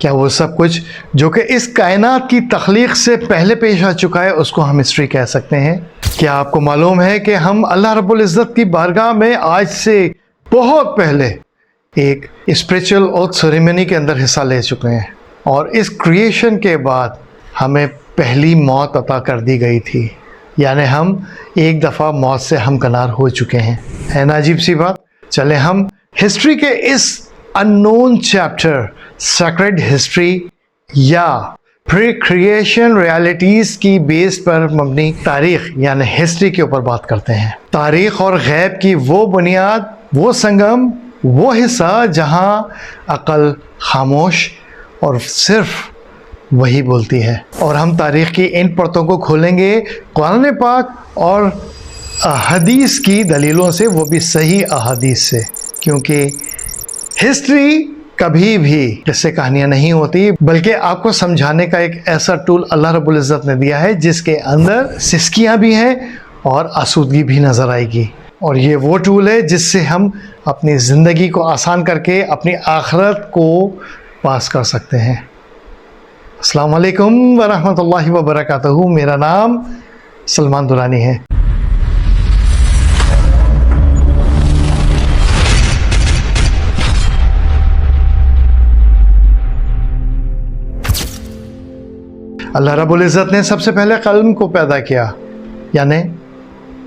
क्या वो सब कुछ जो कि इस कायनात की तख्लीक से पहले पेश आ चुका है उसको हम हिस्ट्री कह सकते हैं? क्या आपको मालूम है कि हम अल्लाह रब्बुल इज़्ज़त की बारगाह में आज से बहुत पहले एक स्पिरिचुअल ओथ सेरेमनी के अंदर हिस्सा ले चुके हैं और इस क्रिएशन के बाद हमें पहली मौत अता कर दी गई थी, यानी हम एक दफ़ा मौत से हमकनार हो चुके हैं। है ना अजीब सी बात? चले हम हिस्ट्री के इस अननोन चैप्टर सेक्रेड हिस्ट्री या प्री क्रिएशन रियलिटीज़ की बेस पर मबनी तारीख़ यानी हिस्ट्री के ऊपर बात करते हैं। तारीख़ और गैब की वो बुनियाद, वो संगम, वो हिस्सा जहाँ अक़ल खामोश और सिर्फ वही बोलती है। और हम तारीख़ की इन परतों को खोलेंगे कुरान पाक और हदीस की दलीलों से, वो भी सही अहादीस से, क्योंकि हिस्ट्री कभी भी किस्से कहानियाँ नहीं होती, बल्कि आपको समझाने का एक ऐसा टूल अल्लाह रब्बुल इज़्ज़त ने दिया है जिसके अंदर सिस्कियाँ भी हैं और आसूदगी भी नज़र आएगी। और ये वो टूल है जिससे हम अपनी ज़िंदगी को आसान करके अपनी आखिरत को पास कर सकते हैं। अस्सलाम वालेकुम वरहमतुल्लाहि वबरकातुहू। मेरा नाम सलमान दुरानी है। अल्लाह रब्बुल इज़्ज़त ने सबसे पहले कलम को पैदा किया, यानी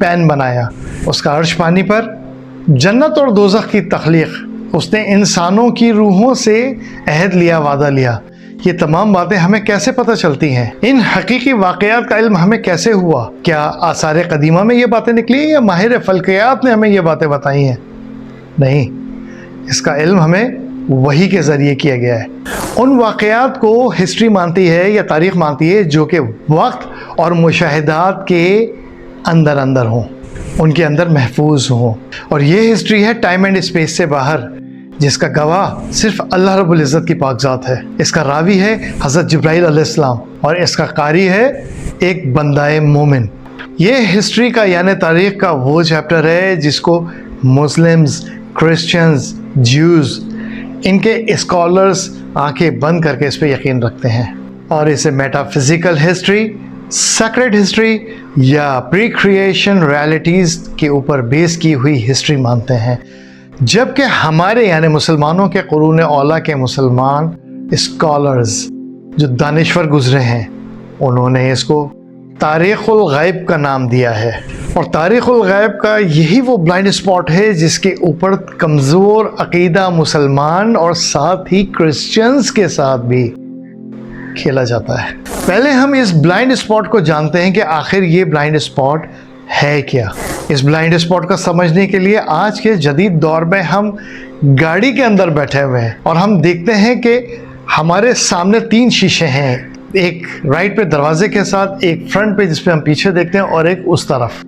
पेन बनाया। उसका अर्श पानी पर, जन्नत और दोज़ख की तख्लीक, उसने इंसानों की रूहों से अहद लिया, वादा लिया। ये तमाम बातें हमें कैसे पता चलती हैं? इन हकीकी वाक़यात का इल्म हमें कैसे हुआ? क्या आसार कदीमा में ये बातें निकली या माहिर फ़ल्कियात ने हमें ये बातें बताई हैं? नहीं, इसका इल्म हमें वही के ज़रिए किया गया है। उन वाक़यात को हिस्ट्री मानती है या तारीख़ मानती है जो कि वक्त और मुशाहिदात के अंदर अंदर हों, उनके अंदर महफूज हों। और ये हिस्ट्री है टाइम एंड स्पेस से बाहर, जिसका गवाह सिर्फ अल्लाह रब्बुल इज़्ज़त की पाकज़ात है। इसका रावी है हज़रत जिब्राईल अलैहिस्सलाम और इसका कारी है एक बंदाए मोमिन। ये हिस्ट्री का यानी तारीख़ का वो चैप्टर है जिसको मुस्लिम्स, क्रिश्चियंस, ज्यूज़, इनके स्कॉलर्स आंखें बंद करके इस पर यकीन रखते हैं और इसे मेटाफिज़िकल हिस्ट्री, सेक्रेड हिस्ट्री या प्री क्रिएशन रियलिटीज़ के ऊपर बेस की हुई हिस्ट्री मानते हैं। जबकि हमारे यानी मुसलमानों के कुरून औला के मुसलमान स्कॉलर्स जो दानिश्वर गुजरे हैं, उन्होंने इसको तारीख़ुल गैब का नाम दिया है। और तारीख़ुल गैब का यही वो ब्लाइंड स्पॉट है जिसके ऊपर कमज़ोर अक़ीदा मुसलमान और साथ ही क्रिश्चियंस के साथ भी खेला जाता है। पहले हम इस ब्लाइंड स्पॉट को जानते हैं कि आखिर ये ब्लाइंड स्पॉट है क्या। इस ब्लाइंड स्पॉट को समझने के लिए आज के जदीद दौर में हम गाड़ी के अंदर बैठे हुए हैं और हम देखते हैं कि हमारे सामने 3 शीशे हैं, एक राइट पे दरवाजे के साथ, एक फ्रंट पे जिसपे हम पीछे देखते हैं और एक उस तरफ।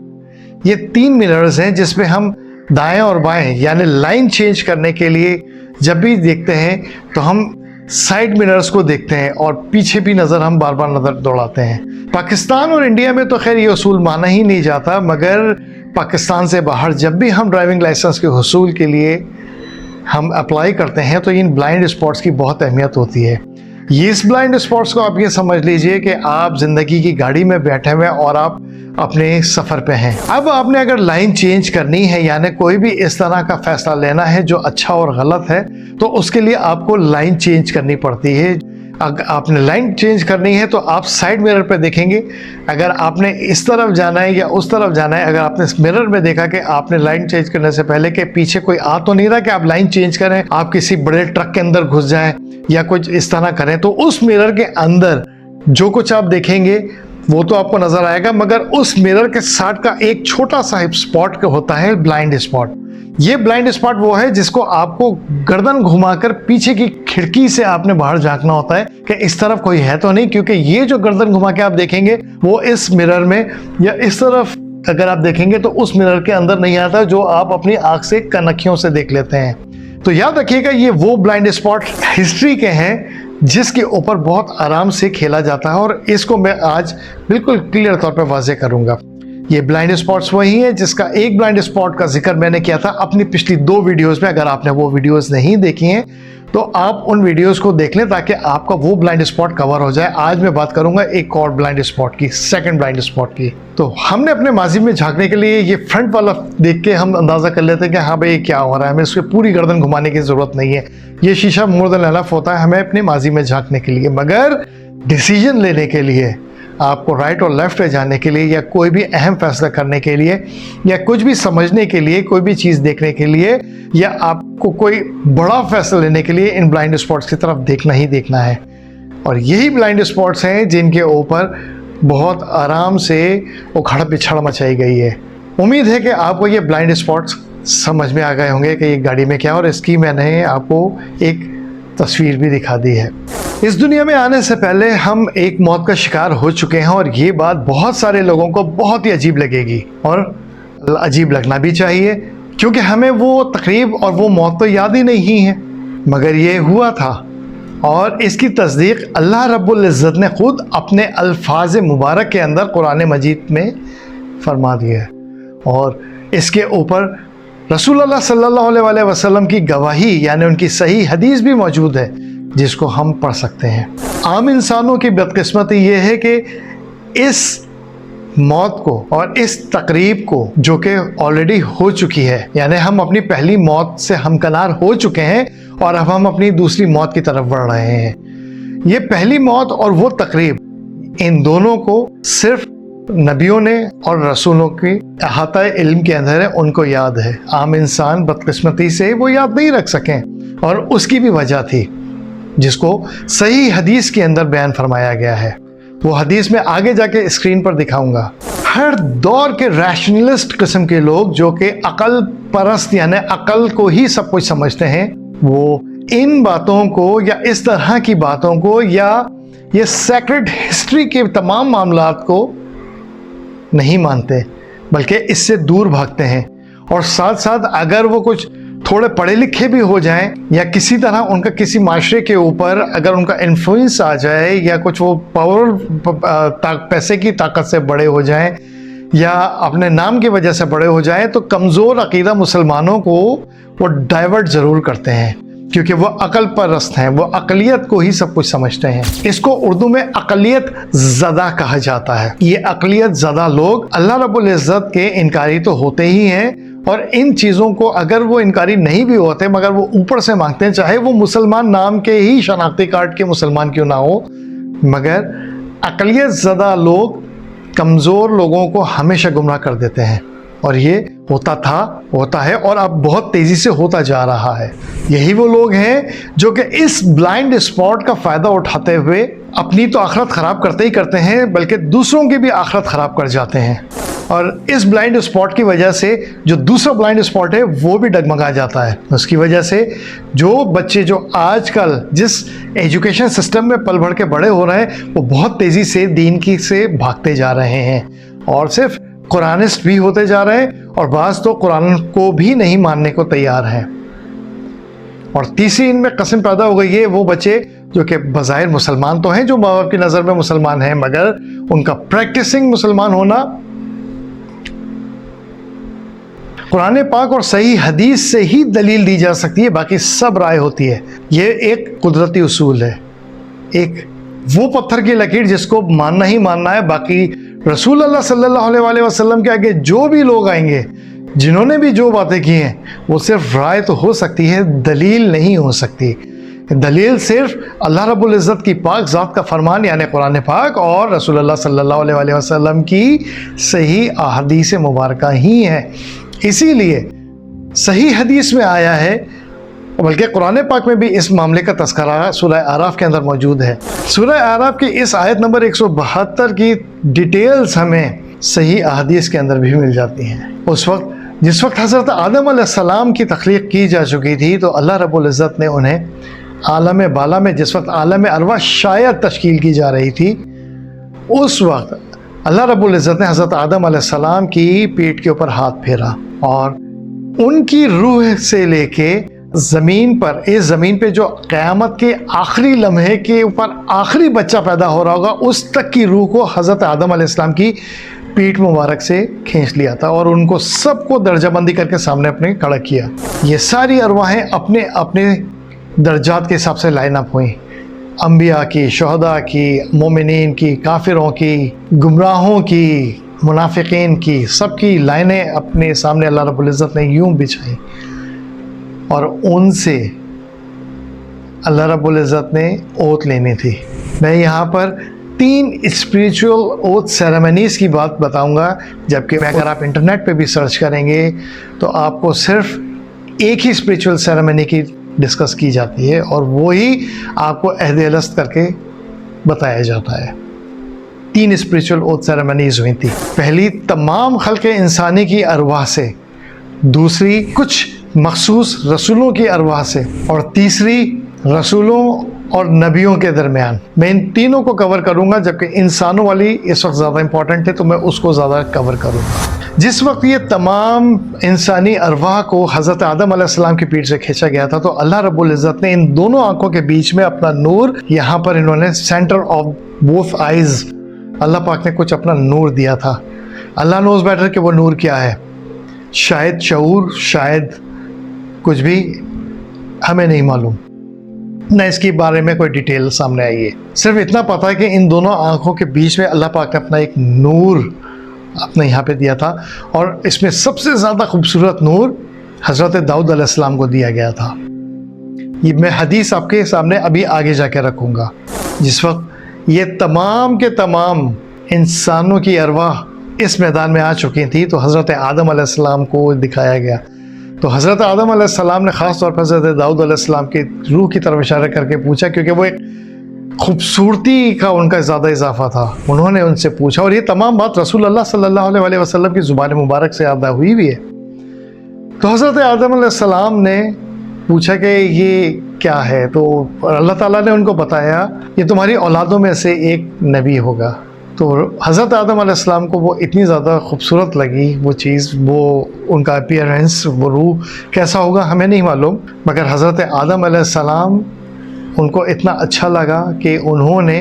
ये 3 मिरर्स हैं जिसपे हम दाएं और बाएं यानी लाइन चेंज करने के लिए जब भी देखते हैं तो हम साइड मिरर्स को देखते हैं और पीछे भी नज़र हम बार बार नज़र दौड़ाते हैं। पाकिस्तान और इंडिया में तो खैर ये उसूल माना ही नहीं जाता, मगर पाकिस्तान से बाहर जब भी हम ड्राइविंग लाइसेंस के हुसूल के लिए हम अप्लाई करते हैं तो इन ब्लाइंड स्पॉट्स की बहुत अहमियत होती है। ये इस ब्लाइंड स्पॉट्स को आप ये समझ लीजिए कि आप ज़िंदगी की गाड़ी में बैठे हुए हैं और आप अपने सफ़र पे हैं। अब आपने अगर लाइन चेंज करनी है यानी कोई भी इस तरह का फ़ैसला लेना है जो अच्छा और गलत है, तो उसके लिए आपको लाइन चेंज करनी पड़ती है। अगर आपने लाइन चेंज करनी है तो आप साइड मिरर पे देखेंगे, अगर आपने इस तरफ जाना है या उस तरफ जाना है। अगर आपने इस मिरर में देखा कि आपने लाइन चेंज करने से पहले कि पीछे कोई आ तो नहीं रहा कि आप लाइन चेंज करें, आप किसी बड़े ट्रक के अंदर घुस जाएं या कुछ इस तरह करें, तो उस मिरर के अंदर जो कुछ आप देखेंगे वो तो आपको नजर आएगा, मगर उस मिरर के साथ का एक छोटा सा स्पॉट होता है ब्लाइंड स्पॉट। ये ब्लाइंड स्पॉट वो है जिसको आपको गर्दन घुमाकर पीछे की खिड़की से आपने बाहर झांकना होता है कि इस तरफ कोई है तो नहीं, क्योंकि ये जो गर्दन घुमा के आप देखेंगे वो इस मिरर में या इस तरफ अगर आप देखेंगे तो उस मिरर के अंदर नहीं आता जो आप अपनी आंख से कनखियों से देख लेते हैं। तो याद रखिएगा ये वो ब्लाइंड स्पॉट हिस्ट्री के हैं जिसके ऊपर बहुत आराम से खेला जाता है और इसको मैं आज बिल्कुल क्लियर तौर पर वाज़ेह करूंगा। ये ब्लाइंड स्पॉट्स वही हैं जिसका एक ब्लाइंड स्पॉट का जिक्र मैंने किया था अपनी पिछली 2 वीडियोस में। अगर आपने वो वीडियोस नहीं देखी हैं तो आप उन वीडियोस को देख लें ताकि आपका वो ब्लाइंड स्पॉट कवर हो जाए। आज मैं बात करूंगा एक और ब्लाइंड स्पॉट की, सेकंड ब्लाइंड स्पॉट की। तो हमने अपने माजी में झांकने के लिए ये फ्रंट वाला देख के हम अंदाज़ा कर लेते हैं कि हाँ भाई क्या हो रहा है, हमें इसकी पूरी गर्दन घुमाने की ज़रूरत नहीं है। ये शीशा मोर देन एनफ होता है हमें अपने माजी में झांकने के लिए। मगर डिसीजन लेने के लिए, आपको राइट और लेफ्ट पे जाने के लिए, या कोई भी अहम फैसला करने के लिए, या कुछ भी समझने के लिए, कोई भी चीज़ देखने के लिए, या आपको कोई बड़ा फैसला लेने के लिए इन ब्लाइंड स्पॉट्स की तरफ देखना ही देखना है। और यही ब्लाइंड स्पॉट्स हैं जिनके ऊपर बहुत आराम से उखड़ पिछड़ मचाई गई है। उम्मीद है कि आपको ये ब्लाइंड स्पॉट्स समझ में आ गए होंगे कि ये गाड़ी में क्या, और इसकी मैंने आपको एक तस्वीर भी दिखा दी है। इस दुनिया में आने से पहले हम एक मौत का शिकार हो चुके हैं, और ये बात बहुत सारे लोगों को बहुत ही अजीब लगेगी, और अजीब लगना भी चाहिए क्योंकि हमें वो तकरीब और वो मौत तो याद ही नहीं है। मगर ये हुआ था, और इसकी तस्दीक अल्लाह रब्बुल इज़्ज़त ने खुद अपने अल्फाज मुबारक के अंदर कुरान मजीद में फरमा दिया है। और इसके ऊपर रसूलुल्लाह सल्लल्लाहु अलैहि वसल्लम की गवाही यानी उनकी सही हदीस भी मौजूद है जिसको हम पढ़ सकते हैं। आम इंसानों की बदकिस्मती ये है कि इस मौत को और इस तकरीब को जो कि ऑलरेडी हो चुकी है, यानी हम अपनी पहली मौत से हमकनार हो चुके हैं और अब हम अपनी दूसरी मौत की तरफ बढ़ रहे हैं। ये पहली मौत और वो तकरीब, इन दोनों को सिर्फ नबियों ने और रसूलों की अहाता इल्म के अंदर है, उनको याद है। आम इंसान बदकिस्मती से वो याद नहीं रख सकें, और उसकी भी वजह थी जिसको सही हदीस के अंदर बयान फरमाया गया है। वो हदीस में आगे जाके स्क्रीन पर दिखाऊंगा। हर दौर के रैशनलिस्ट किस्म के लोग जो कि अकल परस्त यानी अकल को ही सब कुछ समझते हैं, वो इन बातों को या इस तरह की बातों को या ये सेक्रेड हिस्ट्री के तमाम मामलात को नहीं मानते, बल्कि इससे दूर भागते हैं। और साथ साथ अगर वो कुछ थोड़े पढ़े लिखे भी हो जाएं, या किसी तरह उनका किसी माशरे के ऊपर अगर उनका इन्फ्लुएंस आ जाए, या कुछ वो पावर पैसे की ताकत से बड़े हो जाएं, या अपने नाम की वजह से बड़े हो जाएं, तो कमज़ोर अकीदा मुसलमानों को वो डाइवर्ट ज़रूर करते हैं, क्योंकि वो अकल परस्त हैं, वो अकलियत को ही सब कुछ समझते हैं। इसको उर्दू में अकलियत ज़दा कहा जाता है। ये अकलियत ज़दा लोग अल्लाह रब्बुल इज़्ज़त के इनकारी तो होते ही हैं, और इन चीज़ों को अगर वो इनकारी नहीं भी होते मगर वो ऊपर से मांगते हैं, चाहे वो मुसलमान नाम के ही शनाख्ती कार्ड के मुसलमान क्यों ना हो, मगर अकलियत ज़दा लोग कमज़ोर लोगों को हमेशा गुमराह कर देते हैं। और ये होता था, होता है, और अब बहुत तेज़ी से होता जा रहा है। यही वो लोग हैं जो कि इस ब्लाइंड स्पॉट का फ़ायदा उठाते हुए अपनी तो आखिरत ख़राब करते ही करते हैं, बल्कि दूसरों की भी आखिरत ख़राब कर जाते हैं। और इस ब्लाइंड स्पॉट की वजह से जो दूसरा ब्लाइंड स्पॉट है वो भी डगमगा जाता है। उसकी वजह से जो बच्चे जो आजकल जिस एजुकेशन सिस्टम में पल भर के बड़े हो रहे हैं, वो बहुत तेज़ी से दीन की से भागते जा रहे हैं, और सिर्फ कुरानिस्ट भी होते जा रहे हैं, और बाज़ तो कुरान को भी नहीं मानने को तैयार हैं। और तीसरी इनमें कसम पैदा हो गई है वो बच्चे जो कि बज़ाहिर मुसलमान तो हैं, जो माँ बाप की नज़र में मुसलमान हैं, मगर उनका प्रैक्टिसिंग मुसलमान होना कुरान पाक और सही हदीस से ही दलील दी जा सकती है, बाकी सब राय होती है। ये एक कुदरती उसूल है, एक वो पत्थर की लकीर जिसको मानना ही मानना है। बाकी रसूलुल्लाह सल्लल्लाहु अलैहि वसल्लम के आगे जो भी लोग आएंगे, जिन्होंने भी जो बातें की हैं, वो सिर्फ राय तो हो सकती है, दलील नहीं हो सकती। दलील सिर्फ अल्लाह रब्बुल इज़्ज़त की पाक ज़ात का फरमान यानी कुरान पाक और रसूलुल्लाह सल्लल्लाहु अलैहि वसल्लम की सही अहादीस मुबारका ही है। इसीलिए सही हदीस में आया है, बल्कि कुरान पाक में भी इस मामले का तज़किरा सूरह आराफ के अंदर मौजूद है। सूरह आराफ की इस आयत नंबर 172 की डिटेल्स हमें सही अहादीस के अंदर भी मिल जाती हैं। उस वक्त जिस वक्त हज़रत आदम अलैहिस्सलाम की तख्लीक की जा चुकी थी, तो अल्लाह रब्बुल इज़्ज़त ने उन्हें आलम बाला में, जिस वक्त आलम अरवा शायद तश्कील की जा रही थी, उस वक्त अल्लाह रब्बुल इज़्ज़त ने हज़रत आदम अलैहिस्सलाम की पीठ के ऊपर हाथ फेरा, और उनकी रूह से लेके ज़मीन पर, इस ज़मीन पे जो क़यामत के आखिरी लम्हे के ऊपर आखिरी बच्चा पैदा हो रहा होगा, उस तक की रूह को हज़रत आदम अलैहिस्सलाम की पीठ मुबारक से खींच लिया था और उनको सबको दर्जाबंदी करके सामने अपने खड़ा किया। ये सारी अरवाहें अपने अपने दर्जात के हिसाब से लाइन अप हुई, अंबिया की, शुहदा की, मोमिनीन की, काफिरों की, गुमराहों की, मुनाफिकीन की, सबकी लाइनें अपने सामने अल्लाह रब्बुल इज़्ज़त ने यूं बिछाई और उनसे अल्लाह रब्बुल इज़्ज़त ने ओथ लेनी थी। मैं यहाँ पर 3 स्पिरिचुअल ओथ सेरेमनीज़ की बात बताऊँगा, जबकि अगर आप इंटरनेट पे भी सर्च करेंगे तो आपको सिर्फ एक ही स्पिरिचुअल सेरेमनी की डिस्कस की जाती है और वो ही आपको अहद अलस्त करके बताया जाता है। 3 स्पिरिचुअल ओथ सेरेमनीज़ हुई थी। पहली तमाम खल्क़ इंसानी की अरवाह से, दूसरी कुछ मखसूस रसूलों की अरवाह से और तीसरी रसूलों और नबियों के दरमियान। मैं इन तीनों को कवर करूंगा, जबकि इंसानों वाली इस वक्त ज़्यादा इंपॉर्टेंट है तो मैं उसको ज़्यादा कवर करूंगा। जिस वक्त ये तमाम इंसानी अरवाह को हज़रत आदम अलैहिस्सलाम की पीठ से खींचा गया था तो अल्लाह रब्बुल इज़्ज़त ने इन दोनों आंखों के बीच में अपना नूर, यहाँ पर इन्होंने सेंटर ऑफ बोथ आइज़, अल्लाह पाक ने कुछ अपना नूर दिया था। अल्लाह नोज़ बेटर कि वो नूर क्या है, शायद शऊर, शायद कुछ भी, हमें नहीं मालूम, न इसके बारे में कोई डिटेल सामने आई है। सिर्फ इतना पता है कि इन दोनों आंखों के बीच में अल्लाह पाक ने अपना एक नूर अपने यहाँ पे दिया था और इसमें सबसे ज़्यादा खूबसूरत नूर हज़रत दाऊद अलैहिस्सलाम को दिया गया था। ये मैं हदीस आपके सामने अभी आगे जाके रखूँगा। जिस वक्त ये तमाम के तमाम इंसानों की अरवाह इस मैदान में आ चुकी थी तो हज़रत आदम अलैहिस्सलाम को दिखाया गया। तो हज़रत आदम अलैहिस्सलाम ने ख़ास तौर पर हज़रत दाऊद अलैहिस्सलाम की रूह की तरफ इशारा करके पूछा, क्योंकि वो एक खूबसूरती का उनका ज़्यादा इजाफा था। उन्होंने उनसे पूछा और ये तमाम बात रसूल अल्लाह सल्लल्लाहु अलैहि वसल्लम की ज़ुबान मुबारक से अदा हुई भी है। तो हज़रत आदम अलैहिस्सलाम ने पूछा कि ये क्या है, तो अल्लाह ताला ने उनको बताया ये तुम्हारी औलादों में से एक नबी होगा। तो हज़रत आदम अलैहिस्सलाम को वो इतनी ज़्यादा खूबसूरत लगी वो चीज़, वो उनका अपीयरेंस, वो रूह कैसा होगा हमें नहीं मालूम, मगर हज़रत आदम अलैहिस्सलाम उनको इतना अच्छा लगा कि उन्होंने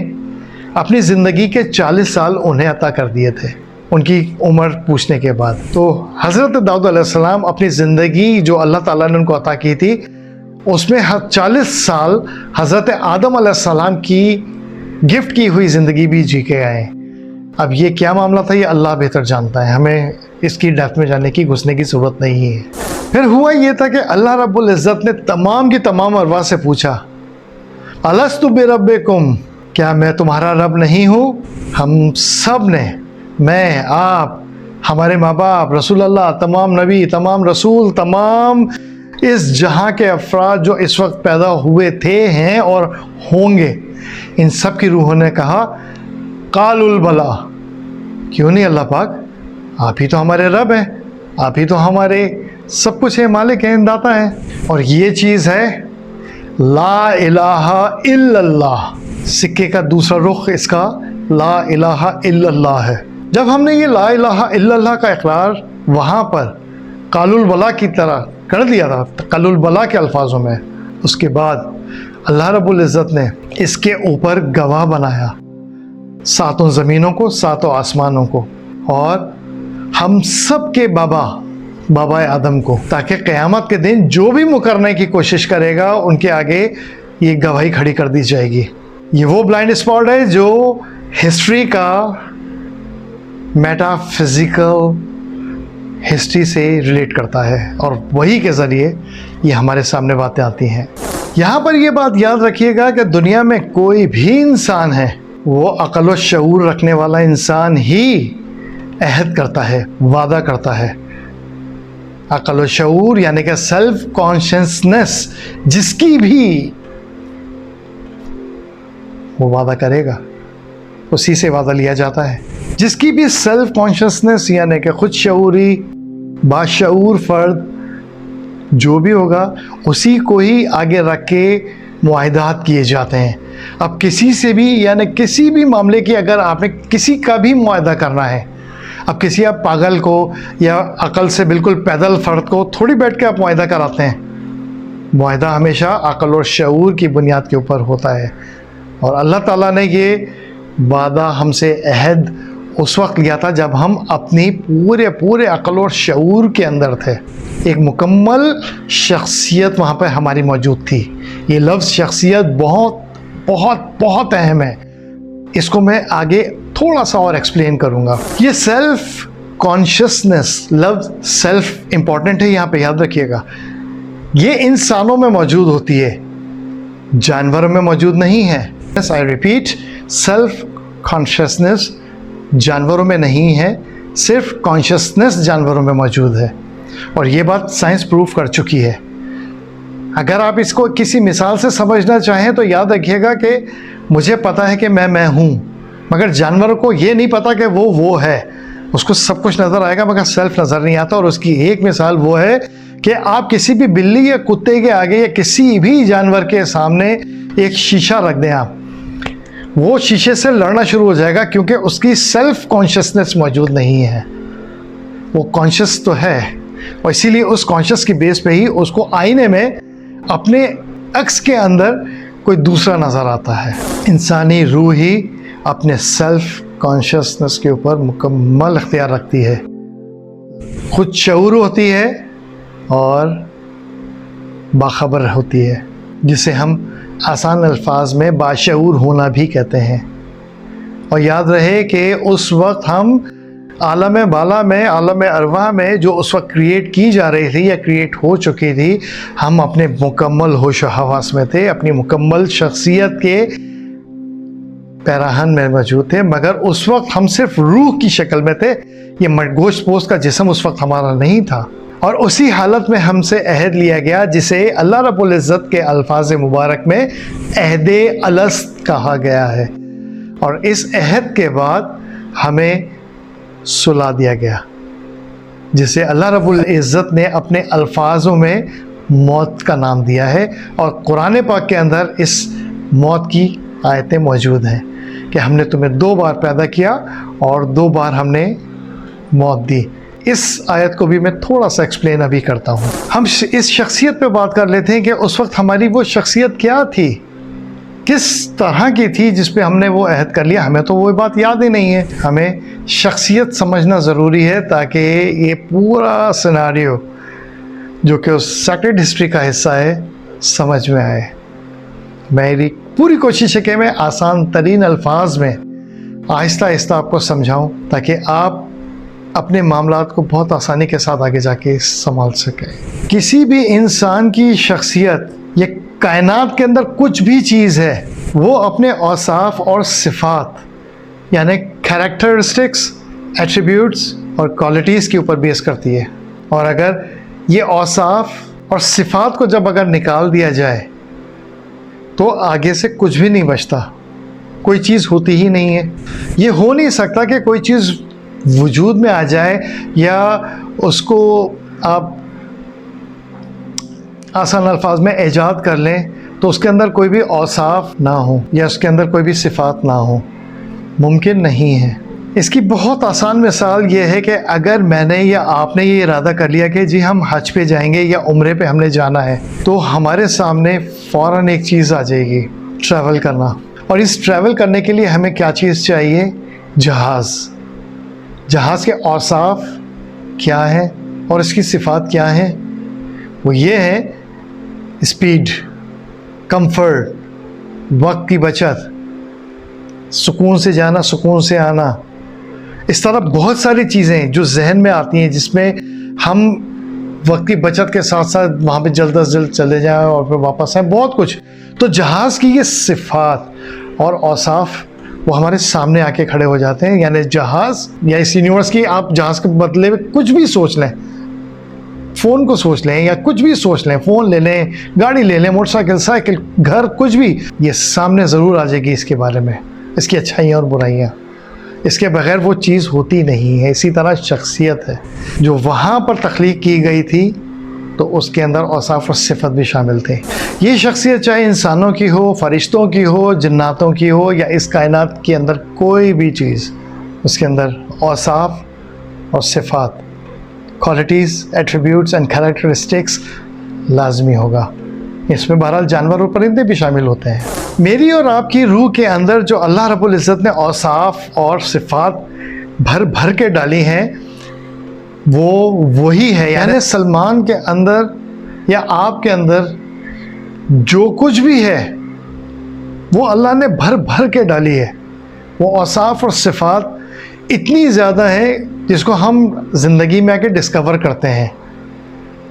अपनी ज़िंदगी के 40 साल उन्हें अता कर दिए थे उनकी उम्र पूछने के बाद। तो हज़रत दाऊद अलैहिस्सलाम अपनी ज़िंदगी जो अल्लाह ताला ने उनको अता की थी उसमें 40 साल हज़रत आदम अलैहिस्सलाम की गिफ्ट की हुई ज़िंदगी भी जी के आए। अब ये क्या मामला था ये अल्लाह बेहतर जानता है, हमें इसकी डेप्थ में जाने की, घुसने की ज़रूरत नहीं है। फिर हुआ ये था कि अल्लाह रब्बुल इज़्ज़त ने तमाम की तमाम अरवाह से पूछा, अलस्तु बिरब्बिकुम, क्या मैं तुम्हारा रब नहीं हूँ? हम सब ने, मैं, आप, हमारे माँ बाप, रसूल अल्लाह, तमाम नबी, तमाम रसूल, तमाम इस जहाँ के अफराद जो इस वक्त पैदा हुए थे, हैं और होंगे, इन सब की रूहों ने कहा कालुल बला, क्यों नहीं अल्लाह पाक, आप ही तो हमारे रब हैं, आप ही तो हमारे सब कुछ है, मालिक हैं, दाता हैं। और ये चीज़ है ला इलाहा इल्लल्लाह, सिक्के का दूसरा रुख इसका ला इलाहा इल्लल्लाह है। जब हमने ये ला इलाहा इल्लल्लाह का इकरार वहाँ पर कालुल बला की तरह कर दिया था, कालुल बला के अल्फाजों में, उसके बाद अल्लाह रब्बुल इज़्ज़त ने इसके ऊपर गवाह बनाया 7 ज़मीनों को, 7 आसमानों को और हम सब के बाबा आदम को, ताकि क़यामत के दिन जो भी मुकरने की कोशिश करेगा उनके आगे ये गवाही खड़ी कर दी जाएगी। ये वो ब्लाइंड स्पॉट है जो हिस्ट्री का मेटाफिज़िकल हिस्ट्री से रिलेट करता है और वही के ज़रिए ये हमारे सामने बातें आती हैं। यहाँ पर ये बात याद रखिएगा कि दुनिया में कोई भी इंसान है वो अक़ल व शऊर रखने वाला इंसान ही अहद करता है, वादा करता है। अक़ल व शऊर यानी कि सेल्फ कॉन्शियसनेस जिसकी भी वो वादा करेगा, उसी से वादा लिया जाता है। जिसकी भी सेल्फ कॉन्शियसनेस यानी कि खुद शऊरी, बाशऊर फ़र्द जो भी होगा उसी को ही आगे रख के मुआहिदात किए जाते हैं। अब किसी से भी यानी किसी भी मामले की अगर आपने किसी का भी मुआहिदा करना है, अब किसी आप पागल को या अकल से बिल्कुल पैदल फ़र्द को थोड़ी बैठ के आप मुआहिदा कराते हैं। मुआहिदा हमेशा अकल और शऊर की बुनियाद के ऊपर होता है और अल्लाह ताला ने ये वादा हमसे अहद उस वक्त लिया था जब हम अपनी पूरे पूरे अक्ल और शऊर के अंदर थे। एक मुकम्मल शख्सियत वहाँ पर हमारी मौजूद थी। ये लफ्ज़ शख्सियत बहुत बहुत बहुत अहम है, इसको मैं आगे थोड़ा सा और एक्सप्लेन करूँगा। ये सेल्फ कॉन्शियसनेस, लफ्ज़ सेल्फ इम्पॉर्टेंट है यहाँ पे, याद रखिएगा। ये इंसानों में मौजूद होती है, जानवरों में मौजूद नहीं है। Yes, I repeat, self consciousness जानवरों में नहीं है, सिर्फ कॉन्शियसनेस जानवरों में मौजूद है। और ये बात साइंस प्रूफ कर चुकी है। अगर आप इसको किसी मिसाल से समझना चाहें तो याद रखिएगा कि मुझे पता है कि मैं हूँ, मगर जानवरों को ये नहीं पता कि वो है। उसको सब कुछ नज़र आएगा मगर सेल्फ नज़र नहीं आता। और उसकी एक मिसाल वो है कि आप किसी भी बिल्ली या कुत्ते के आगे या किसी भी जानवर के सामने एक शीशा रख दें, आप वो शीशे से लड़ना शुरू हो जाएगा, क्योंकि उसकी सेल्फ कॉन्शियसनेस मौजूद नहीं है। वो कॉन्शियस तो है, और इसीलिए उस कॉन्शियस की बेस पे ही उसको आईने में अपने अक्स के अंदर कोई दूसरा नज़र आता है। इंसानी रूह ही अपने सेल्फ कॉन्शियसनेस के ऊपर मुकम्मल इख्तियार रखती है, खुद शऊर होती है और बाखबर होती है, जिसे हम आसान अल्फाज में बाशऊर होना भी कहते हैं। और याद रहे कि उस वक्त हम आलम बाला में, आलम अरवा में जो उस वक्त क्रिएट की जा रही थी या क्रिएट हो चुकी थी, हम अपने मुकम्मल होश हवास में थे, अपनी मुकम्मल शख्सियत के पैराहन में मौजूद थे। मगर उस वक्त हम सिर्फ रूह की शक्ल में थे, ये गोश्त पोस्ट का जिस्म उस वक्त हमारा नहीं था। और उसी हालत में हमसे अहद लिया गया, जिसे अल्लाह रब्बुल इज़्ज़त के अल्फाज मुबारक में अहदे अलस्त कहा गया है। और इस अहद के बाद हमें सुला दिया गया, जिसे अल्लाह रब्बुल इज़्ज़त ने अपने अल्फाजों में मौत का नाम दिया है। और कुरान पाक के अंदर इस मौत की आयतें मौजूद हैं कि हमने तुम्हें 2 बार पैदा किया और 2 बार हमने मौत दी। इस आयत को भी मैं थोड़ा सा एक्सप्लेन अभी करता हूँ। हम इस शख्सियत पे बात कर लेते हैं कि उस वक्त हमारी वो शख्सियत क्या थी, किस तरह की थी जिस पे हमने वो अहद कर लिया। हमें तो वो बात याद ही नहीं है। हमें शख्सियत समझना ज़रूरी है ताकि ये पूरा सिनारियो जो कि उस सेक्रेड हिस्ट्री का हिस्सा है समझ में आए। मेरी पूरी कोशिश है कि मैं आसान तरीन अल्फाज में आहिस्ता आहिस्ता आपको समझाऊं, ताकि आप अपने मामलात को बहुत आसानी के साथ आगे जाके संभाल सकें। किसी भी इंसान की शख्सियत, ये कायनात के अंदर कुछ भी चीज़ है, वो अपने औसाफ और सिफ़ात यानी कैरेक्टरिस्टिक्स, एट्रीब्यूट्स और क्वालिटीज़ के ऊपर बेस करती है। और अगर ये औसाफ और सिफ़ात को जब अगर निकाल दिया जाए तो आगे से कुछ भी नहीं बचता, कोई चीज़ होती ही नहीं है। ये हो नहीं सकता कि कोई चीज़ वजूद में आ जाए या उसको आप आसान अल्फाज में ईजाद कर लें तो उसके अंदर कोई भी औसाफ ना हो या उसके अंदर कोई भी सिफ़ात ना हो, मुमकिन नहीं है। इसकी बहुत आसान मिसाल ये है कि अगर मैंने या आपने ये इरादा कर लिया कि जी हम हज पे जाएंगे या उम्रे पे हमने जाना है, तो हमारे सामने फ़ौरन एक चीज़ आ जाएगी, ट्रैवल करना। और इस ट्रैवल करने के लिए हमें क्या चीज़ चाहिए? जहाज़। जहाज़ के औसाफ क्या है और इसकी सिफ़ात क्या है? वो ये है स्पीड, कंफर्ट, वक्त की बचत, सुकून से जाना, सुकून से आना। इस तरह बहुत सारी चीज़ें जो जहन में आती हैं जिसमें हम वक्त की बचत के साथ साथ वहाँ पे जल्द अज जल्द चले जाएं और फिर वापस आएँ, बहुत कुछ। तो जहाज़ की ये सिफ़ात और औसाफ वो हमारे सामने आके खड़े हो जाते हैं। यानी जहाज़ या इस यूनिवर्स की आप जहाज़ के बदले में कुछ भी सोच लें, फ़ोन को सोच लें या कुछ भी सोच लें, फ़ोन ले लें, गाड़ी ले लें, मोटरसाइकिल, साइकिल, घर, कुछ भी, ये सामने ज़रूर आ जाएगी इसके बारे में, इसकी अच्छाइयाँ और बुराइयाँ। इसके बग़ैर वो चीज़ होती नहीं है। इसी तरह शख्सियत है जो वहाँ पर तख्लीक की गई थी, तो उसके अंदर औसाफ और सिफ़त भी शामिल थे। ये शख्सियत चाहे इंसानों की हो, फ़रिश्तों की हो, जन्नातों की हो या इस कायनात के अंदर कोई भी चीज़, उसके अंदर औसाफ और सिफ़ात, क्वालिटीज़, एट्रीब्यूट्स एंड कैरेक्टरिस्टिक्स लाजमी होगा। इसमें बहरहाल जानवर और परिंदे भी शामिल होते हैं। मेरी और आपकी रूह के अंदर जो अल्लाह रब्बुल इज़्ज़त ने औसाफ और सिफ़ात भर भर के डाली हैं वो वही है। यानी सलमान के अंदर या आपके अंदर जो कुछ भी है वो अल्लाह ने भर भर के डाली है। वो औसाफ और सिफ़ात इतनी ज़्यादा है जिसको हम ज़िंदगी में आके डिस्कवर करते हैं।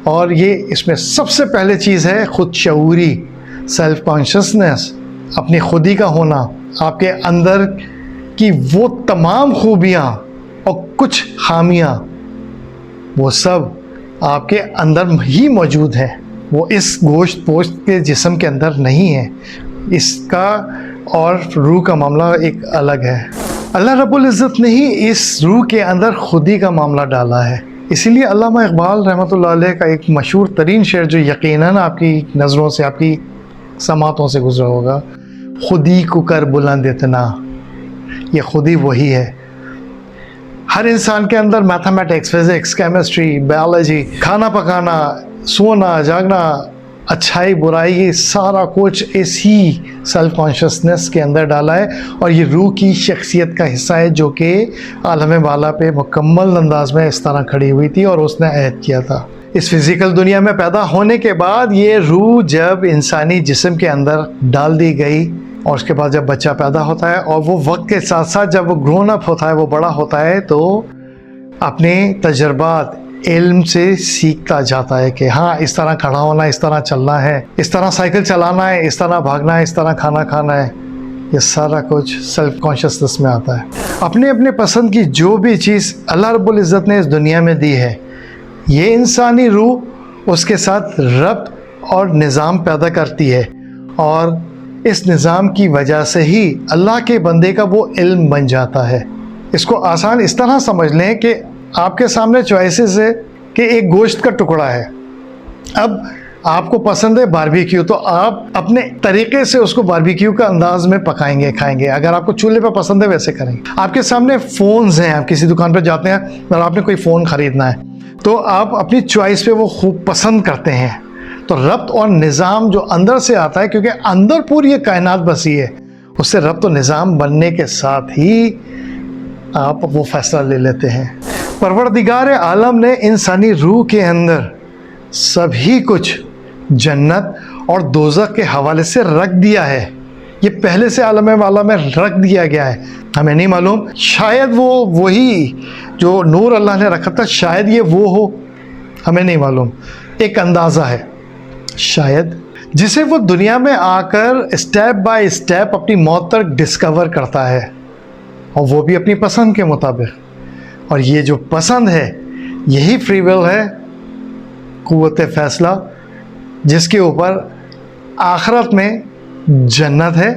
और ये इसमें सबसे पहले चीज़ है खुद शऊरी, सेल्फ कॉन्शियसनेस, अपनी खुदी का होना, आपके अंदर की वो तमाम खूबियाँ और कुछ खामियाँ वो सब आपके अंदर ही मौजूद हैं। वो इस गोश्त पोश्त के जिस्म के अंदर नहीं है। इसका और रूह का मामला एक अलग है। अल्लाह रब्बुल इज़्ज़त ने ही इस रूह के अंदर खुदी का मामला डाला है। इसीलिए अल्लामा इकबाल रहमतुल्लाह अलैह का एक मशहूर तरीन शेर जो यकीनन आपकी नज़रों से, आपकी समातों से गुजरा होगा, खुदी को कर बुलंद इतना, ये खुदी वही है। हर इंसान के अंदर मैथमेटिक्स, फिज़िक्स, केमिस्ट्री, बायोलॉजी, खाना पकाना, सोना, जागना, अच्छाई बुराई, ये सारा कुछ इसी सेल्फ कॉन्शियसनेस के अंदर डाला है। और ये रूह की शख्सियत का हिस्सा है जो कि आलम बाला पे मुकम्मल अंदाज में इस तरह खड़ी हुई थी और उसने ऐद किया था। इस फिज़िकल दुनिया में पैदा होने के बाद ये रूह जब इंसानी जिस्म के अंदर डाल दी गई और उसके बाद जब बच्चा पैदा होता है और वो वक्त के साथ साथ जब वो ग्रोन अप होता है, वो बड़ा होता है, तो अपने तजर्बात, इल्म से सीखता जाता है कि हाँ इस तरह खड़ा होना, इस तरह चलना है, इस तरह साइकिल चलाना है, इस तरह भागना है, इस तरह खाना खाना है। ये सारा कुछ सेल्फ कॉन्शियसनेस में आता है। अपने अपने पसंद की जो भी चीज़ अल्लाह रब्बुल इज़्ज़त ने इस दुनिया में दी है, ये इंसानी रूह उसके साथ रब्त और निज़ाम पैदा करती है। और इस निज़ाम की वजह से ही अल्लाह के बंदे का वो इल्म बन जाता है। इसको आसान इस तरह समझ लें कि आपके सामने चॉइसेस है कि एक गोश्त का टुकड़ा है। अब आपको पसंद है बारबेक्यू, तो आप अपने तरीके से उसको बारबेक्यू का अंदाज में पकाएंगे, खाएंगे। अगर आपको चूल्हे पे पसंद है वैसे करेंगे। आपके सामने फ़ोन्स हैं, आप किसी दुकान पर जाते हैं और आपने कोई फ़ोन ख़रीदना है तो आप अपनी चॉइस पे वो खूब पसंद करते हैं। तो रब्त और निज़ाम जो अंदर से आता है, क्योंकि अंदर पूरी ये कायनात बसी है, उससे रब्त और निज़ाम बनने के साथ ही आप वो फैसला ले लेते हैं। परवरदिगार आलम ने इंसानी रूह के अंदर सभी कुछ जन्नत और दोज़ख के हवाले से रख दिया है। ये पहले से आलम वाला में रख दिया गया है। हमें नहीं मालूम, शायद वो वही जो नूर अल्लाह ने रखा था, शायद ये वो हो, हमें नहीं मालूम। एक अंदाज़ा है शायद, जिसे वो दुनिया में आकर स्टेप बाय स्टेप अपनी मौत तक डिस्कवर करता है, और वो भी अपनी पसंद के मुताबिक। और ये जो पसंद है यही फ्री विल है, क़ुव्वत फ़ैसला, जिसके ऊपर आखिरत में जन्नत है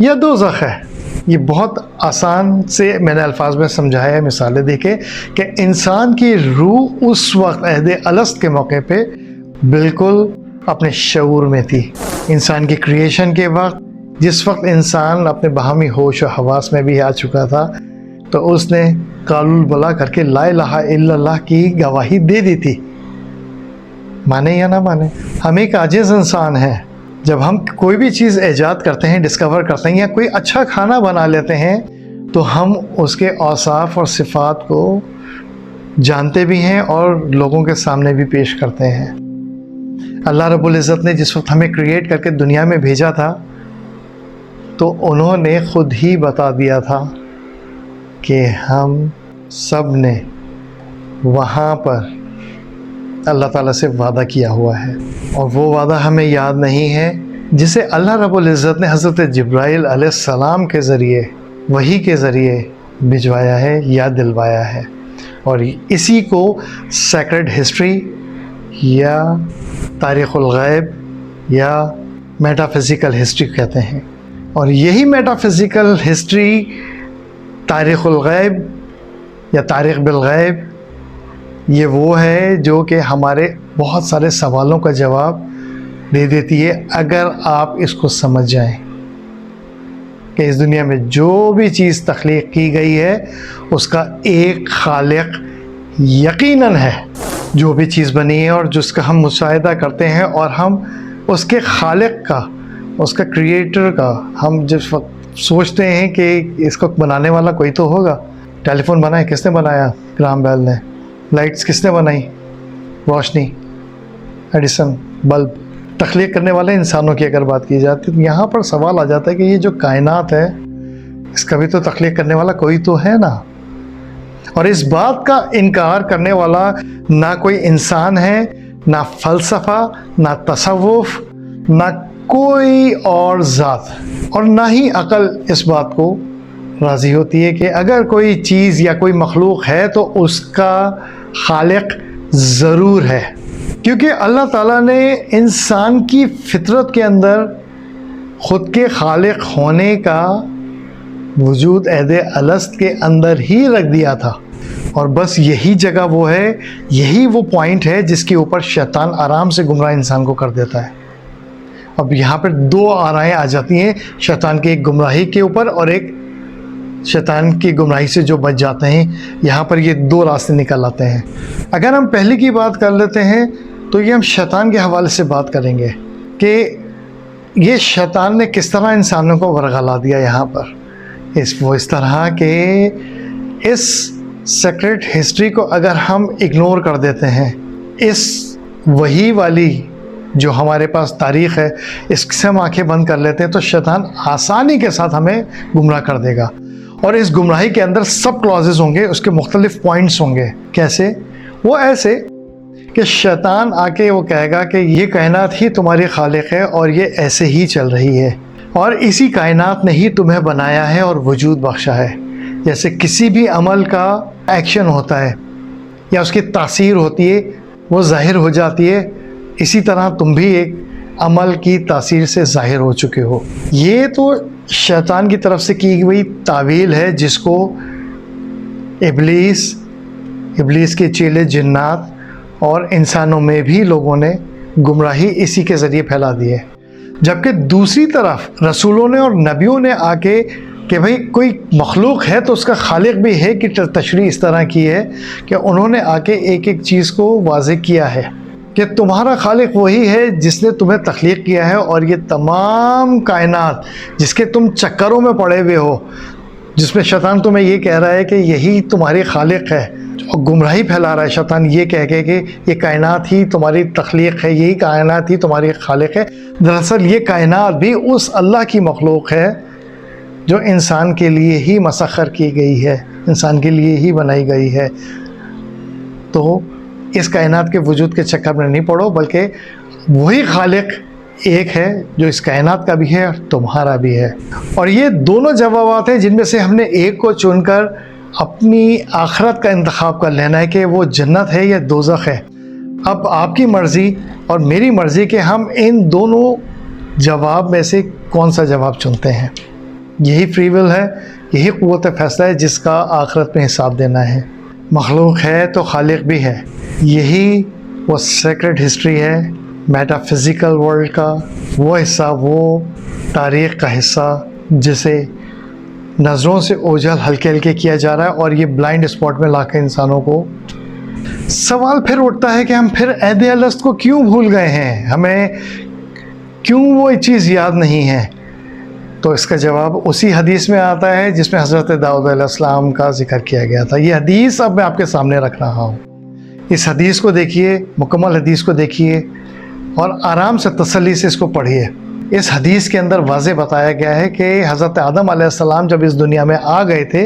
या दोज़ख है। ये बहुत आसान से मैंने अल्फाज में समझाया है, मिसालें देके, कि इंसान की रूह उस वक्त अहद अलस्त के मौके पे बिल्कुल अपने शऊर में थी। इंसान की क्रिएशन के वक्त, जिस वक्त इंसान अपने बाहमी होश और हवास में भी आ चुका था, तो उसने कालुल बला करके ला इलाहा इल्लल्लाह की गवाही दे दी थी। माने या ना माने, हम एक आजिज़ इंसान हैं। जब हम कोई भी चीज़ ईजाद करते हैं, डिस्कवर करते हैं, या कोई अच्छा खाना बना लेते हैं, तो हम उसके औसाफ और सिफ़ात को जानते भी हैं और लोगों के सामने भी पेश करते हैं। अल्लाह रब्बुल इज़्ज़त ने जिस वक्त हमें क्रिएट करके दुनिया में भेजा था, तो उन्होंने ख़ुद ही बता दिया था कि हम सब ने वहाँ पर अल्लाह ताला से वादा किया हुआ है। और वो वादा हमें याद नहीं है, जिसे अल्लाह रब्बुल इज़्ज़त ने हज़रत जिब्राइल अलैहिस्सलाम के ज़रिए, वही के ज़रिए भिजवाया है या दिलवाया है। और इसी को सेक्रेड हिस्ट्री या तारीख़ुल गैब या मेटाफिज़िकल हिस्ट्री कहते हैं। और यही मेटाफिज़िकल हिस्ट्री, तारीख़ुल गैब या तारीख़ बिल गैब, ये वो है जो कि हमारे बहुत सारे सवालों का जवाब दे देती है, अगर आप इसको समझ जाएं कि इस दुनिया में जो भी चीज़ तख्लीक़ की गई है उसका एक खालिक यकीनन है। जो भी चीज़ बनी है और जिसका हम मुशाहिदा करते हैं और हम उसके खालिक का, उसका क्रिएटर का, हम जिस वक्त सोचते हैं कि इसको बनाने वाला कोई तो होगा, टेलीफोन बनाए किसने बनाया? ग्राहम बेल ने। लाइट्स किसने बनाई? रोशनी, एडिसन, बल्ब। तख्लीक करने वाले इंसानों की अगर बात की जाती तो यहाँ पर सवाल आ जाता है कि ये जो कायनात है इसका भी तो तख्लीक करने वाला कोई तो है ना। और इस बात का इनकार करने वाला ना कोई इंसान है, ना फ़लसफ़ा, ना तसव्वुफ़, ना कोई और ज़ात, और ना ही अक़ल इस बात को राज़ी होती है कि अगर कोई चीज़ या कोई मखलूक है तो उसका खालिक ज़रूर है। क्योंकि अल्लाह ताला ने इंसान की फितरत के अंदर ख़ुद के खालिक होने का वजूद ऐदे अलस्त के अंदर ही रख दिया था, और बस यही जगह वो है, यही वो पॉइंट है जिसके ऊपर शैतान आराम से गुमराह इंसान को कर देता है। अब यहाँ पर दो आराएँ आ जाती हैं शैतान की, एक गुमराही के ऊपर और एक शैतान की गुमराही से जो बच जाते हैं। यहाँ पर ये दो रास्ते निकल आते हैं। अगर हम पहले की बात कर लेते हैं तो ये हम शैतान के हवाले से बात करेंगे कि ये शैतान ने किस तरह इंसानों को वरगला दिया यहाँ पर। इस तरह के इस सीक्रेट हिस्ट्री को अगर हम इग्नोर कर देते हैं, इस वही वाली जो हमारे पास तारीख़ है इससे हम आंखें बंद कर लेते हैं, तो शैतान आसानी के साथ हमें गुमराह कर देगा। और इस गुमराही के अंदर सब क्लॉजेज़ होंगे, उसके मुख्तलिफ पॉइंट्स होंगे। कैसे? वो ऐसे कि शैतान आके वो कहेगा कि ये कायनात ही तुम्हारी खालिक है और ये ऐसे ही चल रही है, और इसी कायनात ने ही तुम्हें बनाया है और वजूद बख्शा है। जैसे किसी भी अमल का एक्शन होता है या उसकी तासीर होती है, वो ज़ाहिर हो जाती है, इसी तरह तुम भी एक अमल की तासीर से ज़ाहिर हो चुके हो। ये तो शैतान की तरफ से की गई तावील है जिसको इब्लीस के चेले जिन्नात और इंसानों में भी लोगों ने गुमराही इसी के ज़रिए फैला दी है। जबकि दूसरी तरफ रसूलों ने और नबियों ने आके कि भाई कोई मखलूक है तो उसका खालिक भी है कि तशरीह इस तरह की है कि उन्होंने आके एक एक चीज़ को वाज़ेह किया है कि तुम्हारा खालिक वही है जिसने तुम्हें तख्लीक किया है, और ये तमाम कायनात जिसके तुम चक्करों में पड़े हुए हो, जिसमें शैतान तुम्हें ये कह रहा है कि यही तुम्हारी खालिक है, और गुमराही फैला रहा है शैतान ये कह के कि ये कायनात ही तुम्हारी तख्लीक है, यही कायनात ही तुम्हारी खालिक है। दरअसल ये कायनात भी उस अल्लाह की मखलूक है जो इंसान के लिए ही मसख्खर की गई है, इंसान के लिए ही बनाई गई है। तो इस कायनात के वजूद के चक्कर में नहीं पड़ो, बल्कि वही खालिक एक है जो इस कायनात का भी है और तुम्हारा भी है। और ये दोनों जवाबात हैं जिनमें से हमने एक को चुनकर अपनी आखिरत का इंतखाब कर लेना है कि वो जन्नत है या दोज़ख है। अब आपकी मर्ज़ी और मेरी मर्ज़ी कि हम इन दोनों जवाब में से कौन सा जवाब चुनते हैं। यही फ्री विल है, यही क़ुव्वत फ़ैसला है जिसका आखिरत में हिसाब देना है। मखलूक है तो खालिक भी है, यही वो सीक्रेट हिस्ट्री है, मेटाफिज़िकल वर्ल्ड का वो हिस्सा, वो तारीख़ का हिस्सा जिसे नज़रों से ओझल हल्के हल्के किया जा रहा है, और ये ब्लाइंड स्पॉट में लाके इंसानों को सवाल फिर उठता है कि हम फिर ऐदे अलस्त को क्यों भूल गए हैं, हमें क्यों वो चीज़ याद नहीं है। तो इसका जवाब उसी हदीस में आता है जिसमें हज़रत दाऊद अलैहिस्सलाम का जिक्र किया गया था। ये हदीस अब मैं आपके सामने रख रहा हूँ। इस हदीस को देखिए, मुकम्मल हदीस को देखिए और आराम से तसल्ली से इसको पढ़िए। इस हदीस के अंदर वाज़ेह बताया गया है कि हज़रत आदम अलैहिस्सलाम जब इस दुनिया में आ गए थे,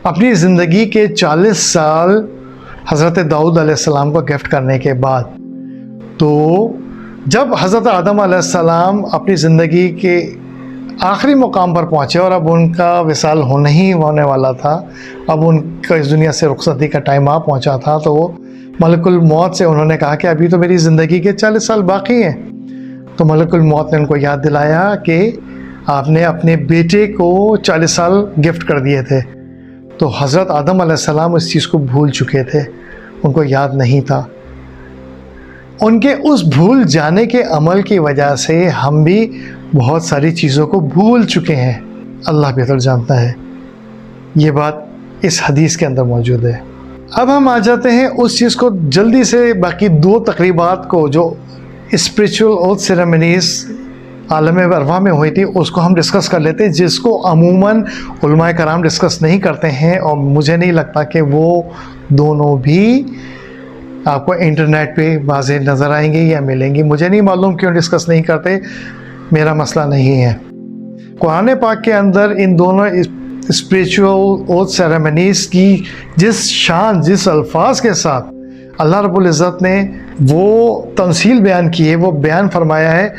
अपनी ज़िंदगी के 40 साल हज़रत दाऊद अलैहिस्सलाम को गिफ्ट करने के बाद, तो जब हज़रत आदम अलैहिस्सलाम अपनी ज़िंदगी के आखिरी मुकाम पर पहुँचे और अब उनका विसाल होने वाला था, अब उनका इस दुनिया से रुखसती का टाइम आ पहुँचा था, तो वो मलकुल मौत से उन्होंने कहा कि अभी तो मेरी ज़िंदगी के 40 साल बाकी हैं। तो मलकुल मौत ने उनको याद दिलाया कि आपने अपने बेटे को 40 साल गिफ्ट कर दिए थे। तो हज़रत आदम अलैहिस्सलाम इस चीज़ को भूल चुके थे, उनको याद नहीं था। उनके उस भूल जाने के अमल की वजह से हम भी बहुत सारी चीज़ों को भूल चुके हैं। अल्लाह बेहतर जानता है, ये बात इस हदीस के अंदर मौजूद है। अब हम आ जाते हैं उस चीज़ को जल्दी से, बाकी दो तकरीबात को जो स्पिरिचुअल ओथ सेरेमनीज़ आलम अरवाह में हुई थी उसको हम डिस्कस कर लेते हैं, जिसको अमूमन उलमाए कराम डिस्कस नहीं करते हैं। और मुझे नहीं लगता कि वो दोनों भी आपको इंटरनेट पे वाज़ेह नज़र आएंगे या मिलेंगी। मुझे नहीं मालूम क्यों डिस्कस नहीं करते, मेरा मसला नहीं है। कुरान पाक के अंदर इन दोनों स्पिरिचुअल ओथ सेरेमनीज़ की जिस शान, जिस अल्फाज के साथ अल्लाह रब्बुल इज़्ज़त ने वो तमसील बयान की है, वो बयान फरमाया है,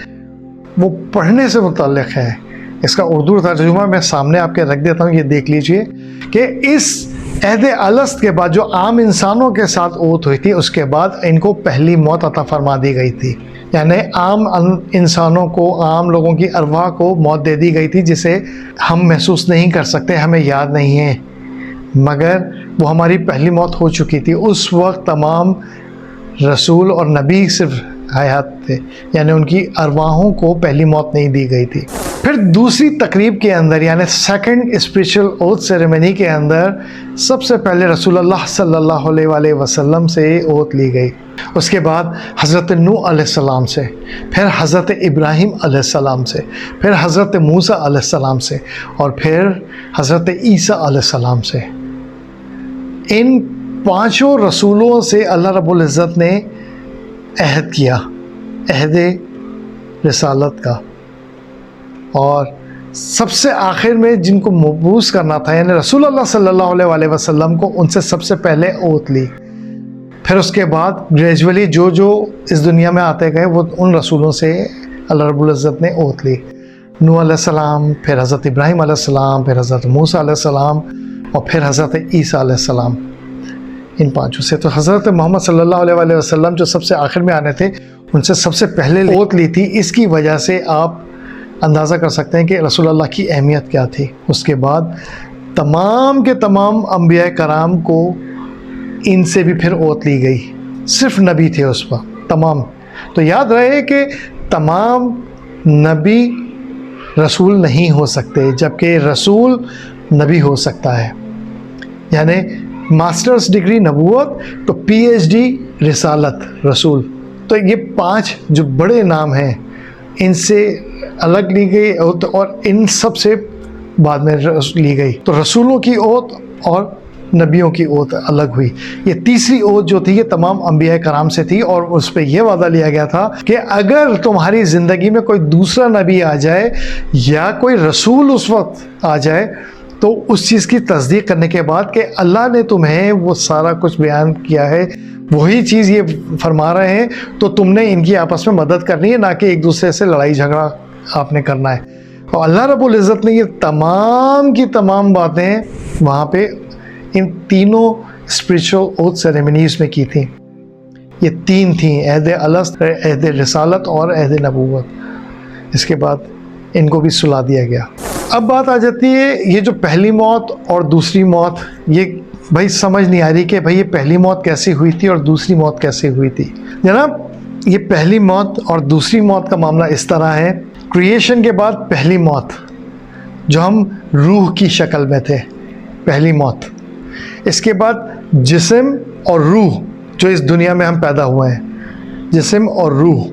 वो पढ़ने से मुतल्लिक़ है। इसका उर्दू तर्जुमा मैं सामने आपके रख देता हूँ, ये देख लीजिए कि इस अहद अलस्त के बाद जो आम इंसानों के साथ ओत हुई थी, उसके बाद इनको पहली मौत अता फरमा दी गई थी। यानी आम इंसानों को, आम लोगों की अरवाह को मौत दे दी गई थी, जिसे हम महसूस नहीं कर सकते, हमें याद नहीं है, मगर वो हमारी पहली मौत हो चुकी थी। उस वक्त तमाम रसूल और नबी सिर्फ हयात थे, यानी उनकी अरवाहों को पहली मौत नहीं दी गई थी। फिर दूसरी तकरीब के अंदर, यानी सेकंड स्पिरिचुअल ओथ सेरेमनी के अंदर, सबसे पहले रसूलुल्लाह सल्लल्लाहु अलैहि वसल्लम से ओथ ली गई। उसके बाद हज़रत नूह अलैहिस्सलाम से, फिर हज़रत इब्राहीम अलैहिस्सलाम से, फिर हज़रत मूसा अलैहिस्सलाम से, और फिर हज़रत ईसा अलैहिस्सलाम से। इन पांचों रसूलों से अल्लाह रब्बुल इज़्ज़त ने अहद किया, अहद रिसालत का। और सबसे आखिर में जिनको मबूस करना था, यानी रसूलुल्लाह सल्लल्लाहु अलैहि वसल्लम को, उनसे सबसे पहले ओत ली। फिर उसके बाद ग्रेजुअली जो जो इस दुनिया में आते गए, वो उन रसूलों से अल्लाह रब्बुल इज़्ज़त ने ओत ली। नूह अलैहिस्सलाम, फिर हज़रत इब्राहीम अलैहिस्सलाम, फिर हज़रत मूसा अलैहिस्सलाम, और फिर हज़रत ईसा अलैहिस्सलाम। इन पांचों से तो हज़रत मोहम्मद सल्लल्लाहु अलैहि वसल्लम जो सबसे आखिर में आने थे, उनसे सबसे पहले ओत ली थी। इसकी वजह से आप अंदाज़ा कर सकते हैं कि रसूलुल्लाह की अहमियत क्या थी। उसके बाद तमाम के तमाम अंबिया कराम को इनसे भी फिर ओत ली गई। सिर्फ नबी थे उस वक्त तमाम। तो याद रहे कि तमाम नबी रसूल नहीं हो सकते, जबकि रसूल नबी हो सकता है। यानी मास्टर्स डिग्री नबूवत, तो पीएचडी रिसालत, रसूल। तो ये पांच जो बड़े नाम हैं, इनसे अलग ली गई ओत, और इन सब से बाद में ली गई। तो रसूलों की ओत और नबियों की ओत अलग हुई। ये तीसरी ओत जो थी, ये तमाम अंबिया कराम से थी, और उस पर यह वादा लिया गया था कि अगर तुम्हारी ज़िंदगी में कोई दूसरा नबी आ जाए या कोई रसूल उस वक्त आ जाए, तो उस चीज़ की तस्दीक करने के बाद कि अल्लाह ने तुम्हें वो सारा कुछ बयान किया है, वही चीज़ ये फरमा रहे हैं, तो तुमने इनकी आपस में मदद करनी है, ना कि एक दूसरे से लड़ाई झगड़ा आपने करना है। और अल्लाह रब्बुल इज़्ज़त ने ये तमाम की तमाम बातें वहाँ पे इन तीनों स्पिरिचुअल ओथ सेरेमनीज़ में की थी। ये तीन थी, अहद अलस्त, अहद रिसालत और अहद नबूवत। इसके बाद इनको भी सुला दिया गया। अब बात आ जाती है, ये जो पहली मौत और दूसरी मौत, ये भाई समझ नहीं आ रही कि भाई ये पहली मौत कैसे हुई थी और दूसरी मौत कैसे हुई थी। जनाब, ये पहली मौत और दूसरी मौत का मामला इस तरह है। क्रिएशन के बाद पहली मौत, जो हम रूह की शक्ल में थे, पहली मौत। इसके बाद जिस्म और रूह, जो इस दुनिया में हम पैदा हुए हैं, जिस्म और रूह,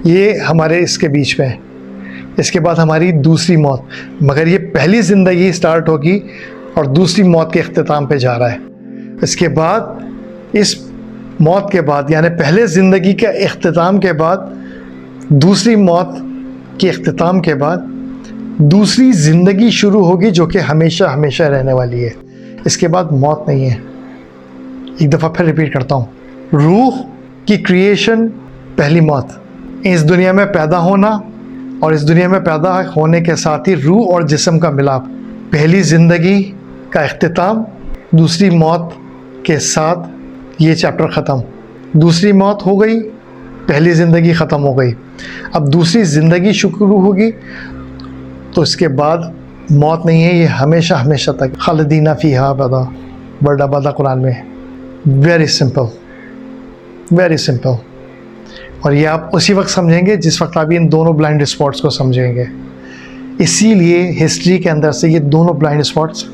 ये हमारे इसके बीच में है। इसके बाद हमारी दूसरी मौत, मगर ये पहली ज़िंदगी स्टार्ट होगी और दूसरी मौत के अख्तिताम पे जा रहा है। इसके बाद, इस मौत के बाद, यानी पहले ज़िंदगी के अख्तिताम के बाद, दूसरी मौत के अख्तिताम के बाद दूसरी ज़िंदगी शुरू होगी, जो कि हमेशा हमेशा रहने वाली है। इसके बाद मौत नहीं है। एक दफ़ा फिर रिपीट करता हूँ, रूह की क्रिएशन, पहली मौत, इस दुनिया में पैदा होना, और इस दुनिया में पैदा होने के साथ ही रूह और जिस्म का मिलाप, पहली ज़िंदगी का इख्तिताम, दूसरी मौत के साथ ये चैप्टर ख़त्म। दूसरी मौत हो गई, पहली ज़िंदगी ख़त्म हो गई। अब दूसरी ज़िंदगी शुरू होगी, तो इसके बाद मौत नहीं है, ये हमेशा हमेशा तक, खालिदीना फ़ीहा अबदा, बड़ा बदा कुरान में। Very simple, very simple. और ये आप उसी वक्त समझेंगे जिस वक्त आप इन दोनों ब्लाइंड स्पॉट्स को समझेंगे। इसीलिए हिस्ट्री के अंदर से ये दोनों ब्लाइंड स्पॉट्स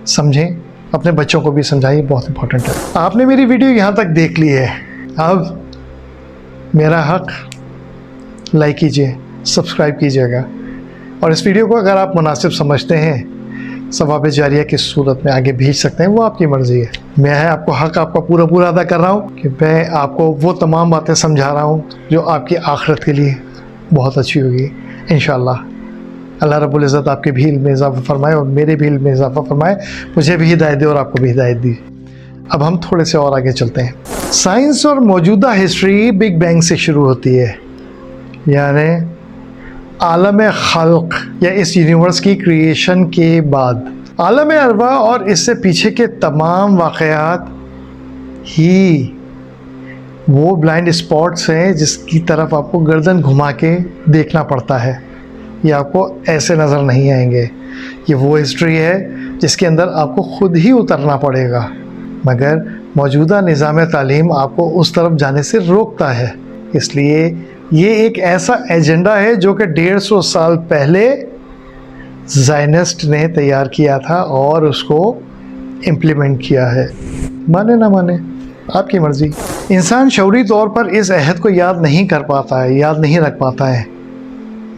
समझें, अपने बच्चों को भी समझाइए, बहुत इंपॉर्टेंट है। आपने मेरी वीडियो यहाँ तक देख ली है, अब मेरा हक लाइक कीजिए, सब्सक्राइब कीजिएगा। और इस वीडियो को अगर आप मुनासिब समझते हैं सवाब जारिया की सूरत में आगे भेज सकते हैं, वो आपकी मर्ज़ी है। मैं आपको हक आपका पूरा अदा कर रहा हूँ कि मैं आपको वो तमाम बातें समझा रहा हूँ जो आपकी आखिरत के लिए बहुत अच्छी होगी इंशाअल्लाह। अल्लाह रब्बुल इज़्ज़त आपके भी इल्म में इज़ाफ़ा फरमाए और मेरे भी इल्म में इज़ाफ़ा फरमाए, मुझे भी हिदायत दे और आपको भी हिदायत दी। अब हम थोड़े से और आगे चलते हैं। साइंस और मौजूदा हिस्ट्री बिग बैंग से शुरू होती है, यानी आलम खल्क या इस यूनिवर्स की क्रिएशन के बाद। आलम अरवा और इससे पीछे के तमाम वाक़यात ही वो ब्लाइंड स्पॉट्स हैं जिसकी तरफ आपको गर्दन घुमा के देखना पड़ता है। ये आपको ऐसे नज़र नहीं आएंगे। ये वो हिस्ट्री है जिसके अंदर आपको ख़ुद ही उतरना पड़ेगा, मगर मौजूदा निज़ाम तालीम आपको उस तरफ जाने से रोकता है। इसलिए ये एक ऐसा एजेंडा है जो कि 150 साल पहले ज़ायनिस्ट ने तैयार किया था और उसको इम्प्लीमेंट किया है। माने ना माने आपकी मर्ज़ी। इंसान शऊरी तौर पर इस अहद को याद नहीं कर पाता है, याद नहीं रख पाता है,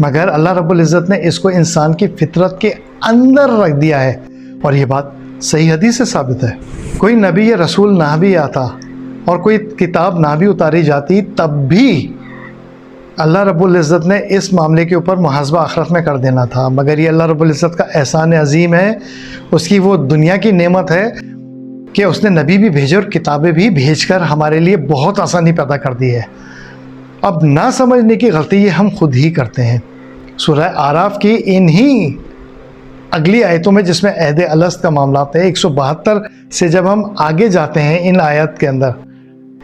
मगर अल्लाह रब्बुल इज़्ज़त ने इसको इंसान की फितरत के अंदर रख दिया है। और ये बात सही हदीस से साबित है। कोई नबी या रसूल ना भी आता और कोई किताब ना भी उतारी जाती, तब भी अल्लाह रब्बुल इज़्ज़त ने इस मामले के ऊपर मुहासबा आखिरत में कर देना था। मगर ये अल्लाह रब्बुल इज़्ज़त का एहसान अज़ीम है, उसकी वो दुनिया की नेमत है कि उसने नबी भी भेजे और किताबें भी भेजकर हमारे लिए बहुत आसानी पैदा कर दी है। अब ना समझने की गलती ये हम खुद ही करते हैं। सूरह आराफ की इन्हीं अगली आयतों में जिसमें अहद अलस्त का मामला है, 172 से जब हम आगे जाते हैं इन आयत के अंदर,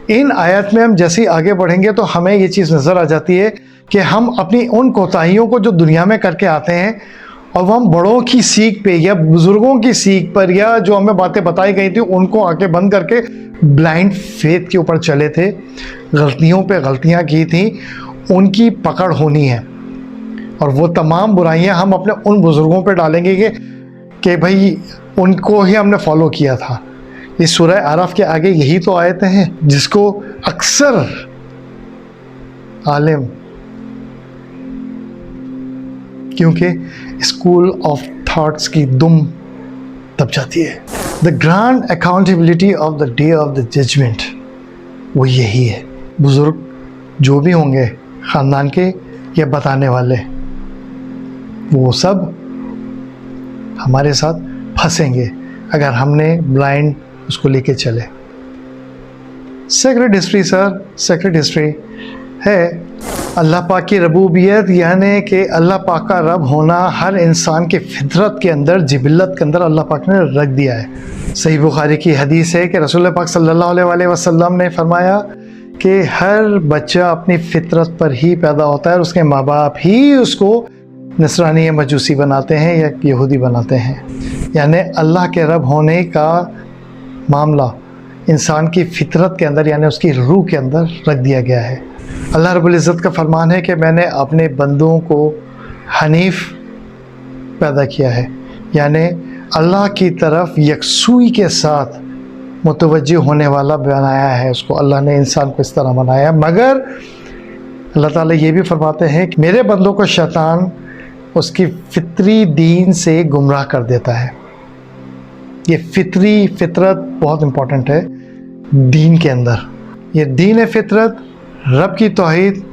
इन आयत में हम जैसे ही आगे बढ़ेंगे तो हमें ये चीज़ नज़र आ जाती है कि हम अपनी उन कोताहियों को जो दुनिया में करके आते हैं और वो हम बड़ों की सीख पे या बुज़ुर्गों की सीख पर या जो हमें बातें बताई गई थी उनको आके बंद करके ब्लाइंड फेथ के ऊपर चले थे, गलतियों पे गलतियां की थी, उनकी पकड़ होनी है। और वो तमाम बुराइयां हम अपने उन बुज़ुर्गों पे डालेंगे कि भाई उनको ही हमने फॉलो किया था। इस सूरह आराफ के आगे यही तो आयतें हैं जिसको अक्सर आलिम, क्योंकि स्कूल ऑफ थॉट्स की दुम दब जाती है। The grand accountability of the day of the judgement वो यही है। बुज़ुर्ग जो भी होंगे ख़ानदान के या बताने वाले, वो सब हमारे साथ फंसेंगे अगर हमने ब्लाइंड उसको लेके चले। Secret history sir, secret history है अल्लाह पाक की रबूबियत, यानी कि अल्लाह पाक का रब होना हर इंसान के फितरत के अंदर, जिबिल्लत के अंदर अल्लाह पाक ने रख दिया है। सही बुखारी की हदीस है कि रसूल पाक सल्लल्लाहु अलैहि वसल्लम ने फरमाया कि हर बच्चा अपनी फितरत पर ही पैदा होता है और उसके माँ बाप ही उसको नसरानी या मजूसी बनाते हैं या यहूदी बनाते हैं। यानी अल्लाह के रब होने का मामला इंसान की फितरत के अंदर यानी उसकी रूह के अंदर रख दिया गया है। अल्लाह रब्बुल इज़्ज़त का फरमान है कि मैंने अपने बंदों को हनीफ पैदा किया है, यानी अल्लाह की तरफ यकसूई के साथ मुतवज्जे होने वाला बनाया है उसको। अल्लाह ने इंसान को इस तरह बनाया। मगर अल्लाह ताला ये भी फरमाते हैं कि मेरे बंदों को शैतान उसकी फितरी दीन से गुमराह कर देता है। ये फितरत बहुत इम्पोर्टेंट है दीन के अंदर। ये दीन फितरत, रब की तौहीद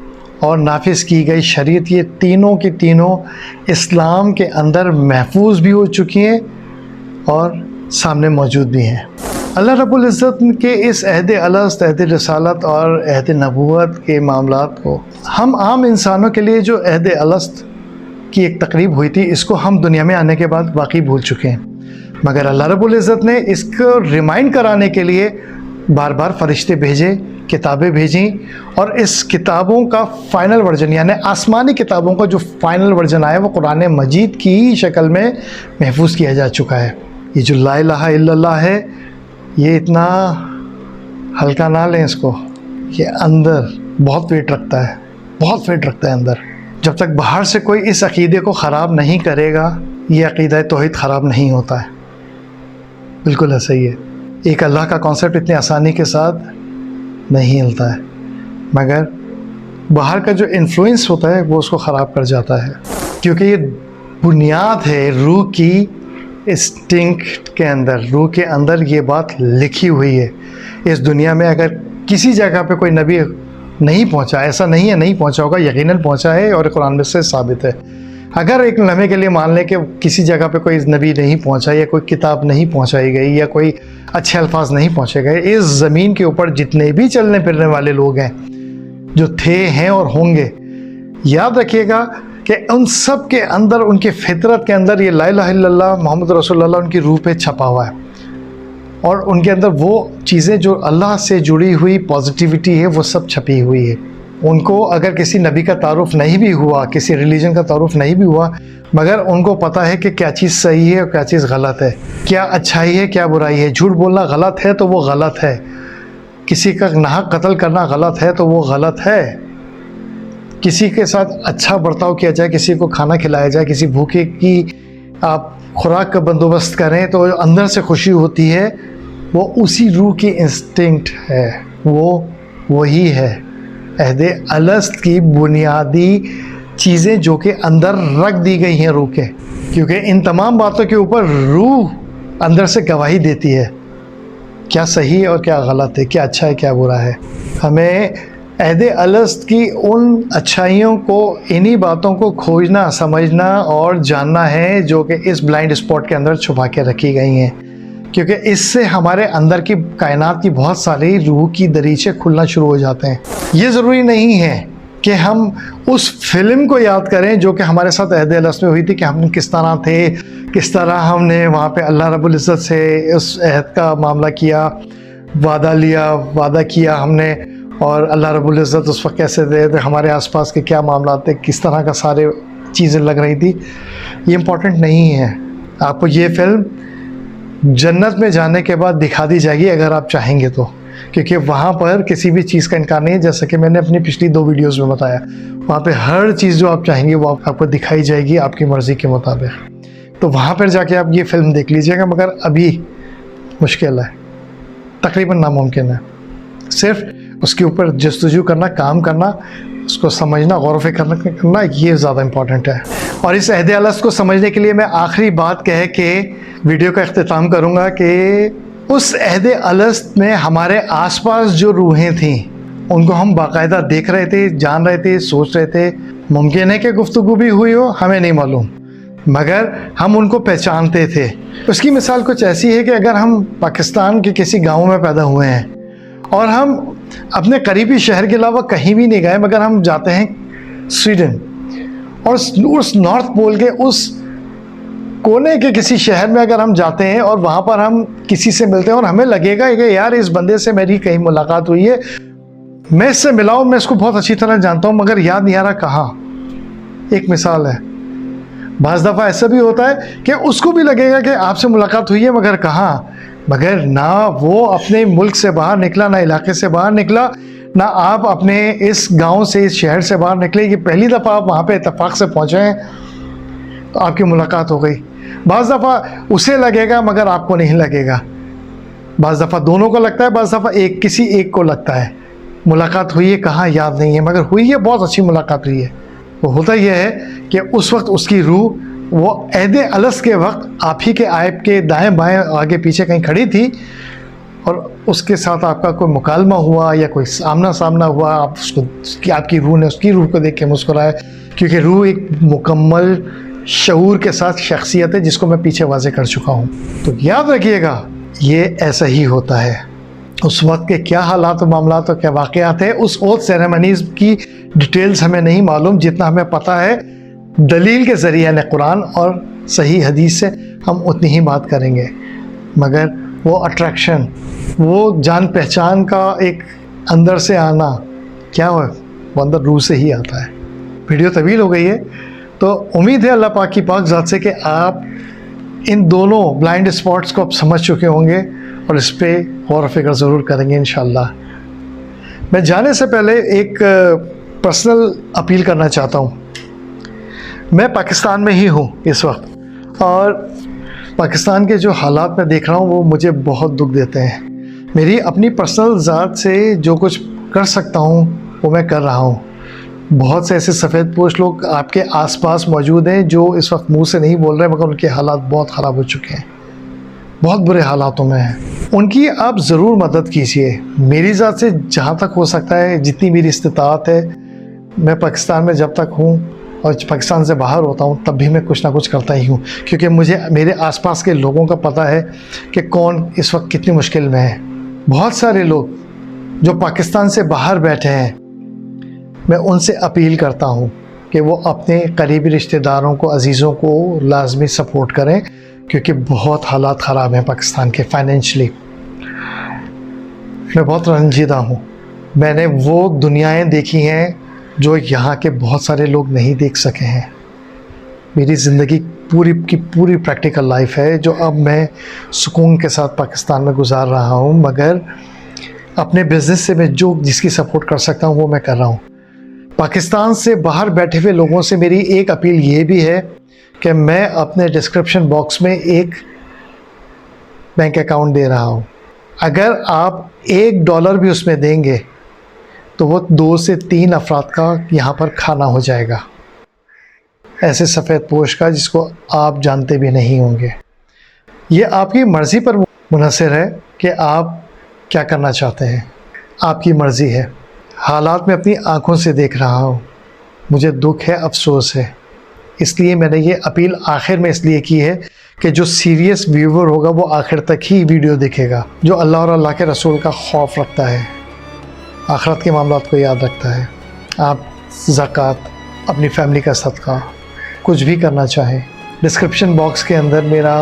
और नाफिज की गई शरीयत, ये तीनों की तीनों इस्लाम के अंदर महफूज भी हो चुकी हैं और सामने मौजूद भी हैं। अल्लाह रब्बुल इज़्ज़त के इस अहद अलस्त, अहद रसालत और अहद नबूवत के मामलात को हम आम इंसानों के लिए जो अहद अलस्त की एक तकरीब हुई थी, इसको हम दुनिया में आने के बाद बाकी भूल चुके हैं। मगर अल्लाह रब्बुल इज़्ज़त ने इसको रिमाइंड कराने के लिए बार बार फरिश्ते भेजे, किताबें भेजी और इस किताबों का फ़ाइनल वर्जन यानी आसमानी किताबों का जो फ़ाइनल वर्जन आया वो कुरान मजीद की शक्ल में महफूज किया जा चुका है। ये जो ला इलाहा इल्लल्लाह है, ये इतना हल्का ना लें इसको, ये अंदर बहुत वेट रखता है, बहुत वेट रखता है अंदर। जब तक बाहर से कोई इस अक़ीदे को ख़राब नहीं करेगा, ये अक़ीदा तौहीद ख़राब नहीं होता है। बिल्कुल ऐसा ही है। एक अल्लाह का कॉन्सेप्ट इतनी आसानी के साथ नहीं हिलता है, मगर बाहर का जो इन्फ्लुएंस होता है वो उसको ख़राब कर जाता है, क्योंकि ये बुनियाद है रूह की इंस्टिंक्ट के अंदर, रूह के अंदर ये बात लिखी हुई है। इस दुनिया में अगर किसी जगह पे कोई नबी नहीं पहुंचा, ऐसा नहीं है नहीं पहुंचा होगा, यकीनन पहुंचा है और कुरान में से साबित है। अगर एक लम्हे के लिए मान लें कि किसी जगह पे कोई नबी नहीं पहुंचा या कोई किताब नहीं पहुंचाई गई या कोई अच्छे अल्फाज नहीं पहुंचे गए, इस ज़मीन के ऊपर जितने भी चलने फिरने वाले लोग हैं, जो थे, हैं और होंगे, याद रखिएगा कि उन सब के अंदर, उनके फितरत के अंदर ये ला इलाहा इल्लल्लाह मोहम्मद रसूलुल्लाह उनकी रूह पे छपा हुआ है। और उनके अंदर वो चीज़ें जो अल्लाह से जुड़ी हुई पॉजिटिविटी है वो सब छपी हुई है। उनको अगर किसी नबी का तारुफ़ नहीं भी हुआ, किसी रिलीजन का तारुफ़ नहीं भी हुआ, मगर उनको पता है कि क्या चीज़ सही है और क्या चीज़ गलत है, क्या अच्छाई है क्या बुराई है। झूठ बोलना गलत है तो वो गलत है, किसी का नाहक कत्ल करना गलत है तो वो गलत है, किसी के साथ अच्छा बर्ताव किया जाए, किसी को खाना खिलाया जाए, किसी भूखे की आप खुराक का बंदोबस्त करें तो अंदर से खुशी होती है, वो उसी रूह की इंस्टिंक्ट है, वो वही है अहदे अलस्त की बुनियादी चीज़ें जो कि अंदर रख दी गई हैं रूह के। क्योंकि इन तमाम बातों के ऊपर रूह अंदर से गवाही देती है, क्या सही है और क्या गलत है, क्या अच्छा है क्या बुरा है। हमें अहदे अलस्त की उन अच्छाइयों को, इन्हीं बातों को खोजना, समझना और जानना है जो कि इस ब्लाइंड स्पॉट के अंदर छुपा के रखी गई हैं। क्योंकि इससे हमारे अंदर की कायनात की बहुत सारी रूह की दरीचे खुलना शुरू हो जाते हैं। ये ज़रूरी नहीं है कि हम उस फिल्म को याद करें जो कि हमारे साथ अहदे अलस्त में हुई थी, कि हम किस तरह थे, किस तरह हमने वहाँ पे अल्लाह रब्बुल इज़्ज़त से उस अहद का मामला किया, वादा किया हमने, और अल्लाह रब्बुल इज़्ज़त उस वक्त कैसे थे, हमारे आसपास के क्या मामला थे, किस तरह का सारे चीज़ें लग रही थी। ये इम्पोर्टेंट नहीं है। आपको ये फ़िल्म जन्नत में जाने के बाद दिखा दी जाएगी अगर आप चाहेंगे तो, क्योंकि वहाँ पर किसी भी चीज़ का इनकार नहीं है। जैसा कि मैंने अपनी पिछली 2 वीडियोज़ में बताया, वहाँ पे हर चीज़ जो आप चाहेंगे वो आपको दिखाई जाएगी आपकी मर्ज़ी के मुताबिक। तो वहाँ पर जाके आप ये फ़िल्म देख लीजिएगा, मगर अभी मुश्किल है, तकरीबन नामुमकिन है। सिर्फ उसके ऊपर जस्तजू करना, काम करना, उसको समझना, गौर व फिक्र करना, ये ज़्यादा इम्पॉर्टेंट है। और इस अहदे अलस्त को समझने के लिए मैं आखिरी बात कह के वीडियो का इख्तिताम करूँगा कि उस अहदे अलस्त में हमारे आसपास जो रूहें थीं उनको हम बाकायदा देख रहे थे, जान रहे थे, सोच रहे थे। मुमकिन है कि गुफ्तगू भी हुई हो, हमें नहीं मालूम, मगर हम उनको पहचानते थे। उसकी मिसाल कुछ ऐसी है कि अगर हम पाकिस्तान के किसी गाँव में पैदा हुए हैं और हम अपने करीबी शहर के अलावा कहीं भी नहीं गए, मगर हम जाते हैं स्वीडन, और उस नॉर्थ पोल के उस कोने के किसी शहर में अगर हम जाते हैं और वहाँ पर हम किसी से मिलते हैं और हमें लगेगा कि यार इस बंदे से मेरी कहीं मुलाकात हुई है, मैं इससे मिला हूँ, मैं इसको बहुत अच्छी तरह जानता हूँ, मगर याद नहीं आ रहा कहाँ। एक मिसाल है। बाज़ दफ़ा ऐसा भी होता है कि उसको भी लगेगा कि आपसे मुलाकात हुई है, मगर कहाँ, मगर ना वो अपने मुल्क से बाहर निकला, ना इलाके से बाहर निकला, ना आप अपने इस गांव से, इस शहर से बाहर निकले कि पहली दफ़ा आप वहाँ पे इत्तेफाक से पहुँचे हैं तो आपकी मुलाकात हो गई। बाज़ दफ़ा उसे लगेगा मगर आपको नहीं लगेगा, बाज़ दफ़ा दोनों को लगता है, बाज़ दफ़ा किसी एक को लगता है। मुलाकात हुई है कहाँ याद नहीं है, मगर हुई है, बहुत अच्छी मुलाकात हुई है। वो होता यह है कि उस वक्त उसकी रूह वो अहदे अलस्त के वक्त आप ही के आयब के दाएं बाएं आगे पीछे कहीं खड़ी थी और उसके साथ आपका कोई मुकालमा हुआ या कोई आमना सामना हुआ, आप उसको, आपकी रूह ने उसकी रूह को देख के मुस्कुराया। क्योंकि रूह एक मुकम्मल शऊर के साथ शख्सियत है जिसको मैं पीछे वाज़े कर चुका हूँ। तो याद रखिएगा ये ऐसा ही होता है। उस वक्त के क्या हालात और मामलात और क्या वाक़यात है, उस ओथ सेरेमनीज़ की डिटेल्स हमें नहीं मालूम। जितना हमें पता है दलील के ज़रिए यानी कुरान और सही हदीस से हम उतनी ही बात करेंगे। मगर वो अट्रैक्शन, वो जान पहचान का एक अंदर से आना क्या हो, वो अंदर रूह से ही आता है। वीडियो तवील हो गई है, तो उम्मीद है अल्लाह पाक की पाक ज़ात से कि आप इन दोनों ब्लाइंड स्पॉट्स को आप समझ चुके होंगे और इस पर गौर व फिक्र ज़रूर करेंगे इंशाअल्लाह। मैं जाने से पहले एक पर्सनल अपील करना चाहता हूँ। मैं पाकिस्तान में ही हूँ इस वक्त, और पाकिस्तान के जो हालात मैं देख रहा हूँ वो मुझे बहुत दुख देते हैं। मेरी अपनी पर्सनल ज़ात से जो कुछ कर सकता हूँ वो मैं कर रहा हूँ। बहुत से ऐसे सफ़ेदपोश लोग आपके आसपास मौजूद हैं जो इस वक्त मुंह से नहीं बोल रहे, मगर उनके हालात बहुत ख़राब हो चुके हैं, बहुत बुरे हालातों में हैं। उनकी आप ज़रूर मदद कीजिए। मेरी ज़ात से जहाँ तक हो सकता है, जितनी मेरी इस्तिताअत है, मैं पाकिस्तान में जब तक हूँ और पाकिस्तान से बाहर होता हूँ तब भी मैं कुछ ना कुछ करता ही हूँ, क्योंकि मुझे मेरे आसपास के लोगों का पता है कि कौन इस वक्त कितनी मुश्किल में है। बहुत सारे लोग जो पाकिस्तान से बाहर बैठे हैं, मैं उनसे अपील करता हूँ कि वो अपने करीबी रिश्तेदारों को, अजीज़ों को लाजमी सपोर्ट करें, क्योंकि बहुत हालात ख़राब हैं पाकिस्तान के फाइनेंशली। मैं बहुत रंजीदा हूँ। मैंने वो दुनियाएं देखी हैं जो यहाँ के बहुत सारे लोग नहीं देख सके हैं। मेरी ज़िंदगी पूरी की पूरी प्रैक्टिकल लाइफ है जो अब मैं सुकून के साथ पाकिस्तान में गुजार रहा हूँ, मगर अपने बिज़नेस से मैं जो जिसकी सपोर्ट कर सकता हूँ वो मैं कर रहा हूँ। पाकिस्तान से बाहर बैठे हुए लोगों से मेरी एक अपील ये भी है कि मैं अपने डिस्क्रिप्शन बॉक्स में एक बैंक अकाउंट दे रहा हूँ। अगर आप $1 भी उसमें देंगे तो वो 2 से 3 अफराद का यहाँ पर खाना हो जाएगा, ऐसे सफ़ेदपोश का जिसको आप जानते भी नहीं होंगे। ये आपकी मर्ज़ी पर मुनहसर है कि आप क्या करना चाहते हैं, आपकी मर्ज़ी है। हालात मैं अपनी आँखों से देख रहा हूँ, मुझे दुख है, अफसोस है। इसलिए मैंने ये अपील आखिर में इसलिए की है कि जो सीरियस व्यूवर होगा वो आखिर तक ही वीडियो देखेगा, जो अल्लाह और अल्लाह के रसूल का खौफ रखता है, आखिरत के मामलात को याद रखता है। आप ज़कात, अपनी फैमिली का सदका, कुछ भी करना चाहें, डिस्क्रिप्शन बॉक्स के अंदर मेरा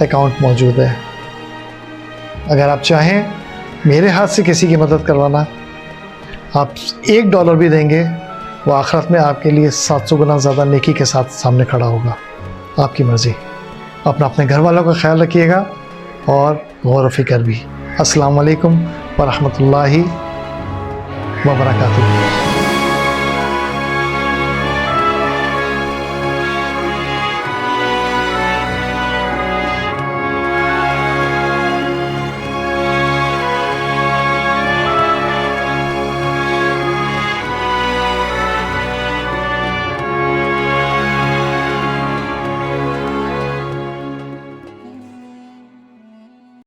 अकाउंट मौजूद है। अगर आप चाहें मेरे हाथ से किसी की मदद करवाना, आप $1 भी देंगे, वो आखिरत में आपके लिए 700 गुना ज़्यादा नेकी के साथ सामने खड़ा होगा। आपकी मर्ज़ी। अपने घर वालों का ख्याल रखिएगा और गौर व फिक्र भी। अस्सलाम वालेकुम व रहमतुल्लाहि व बरकातुहू।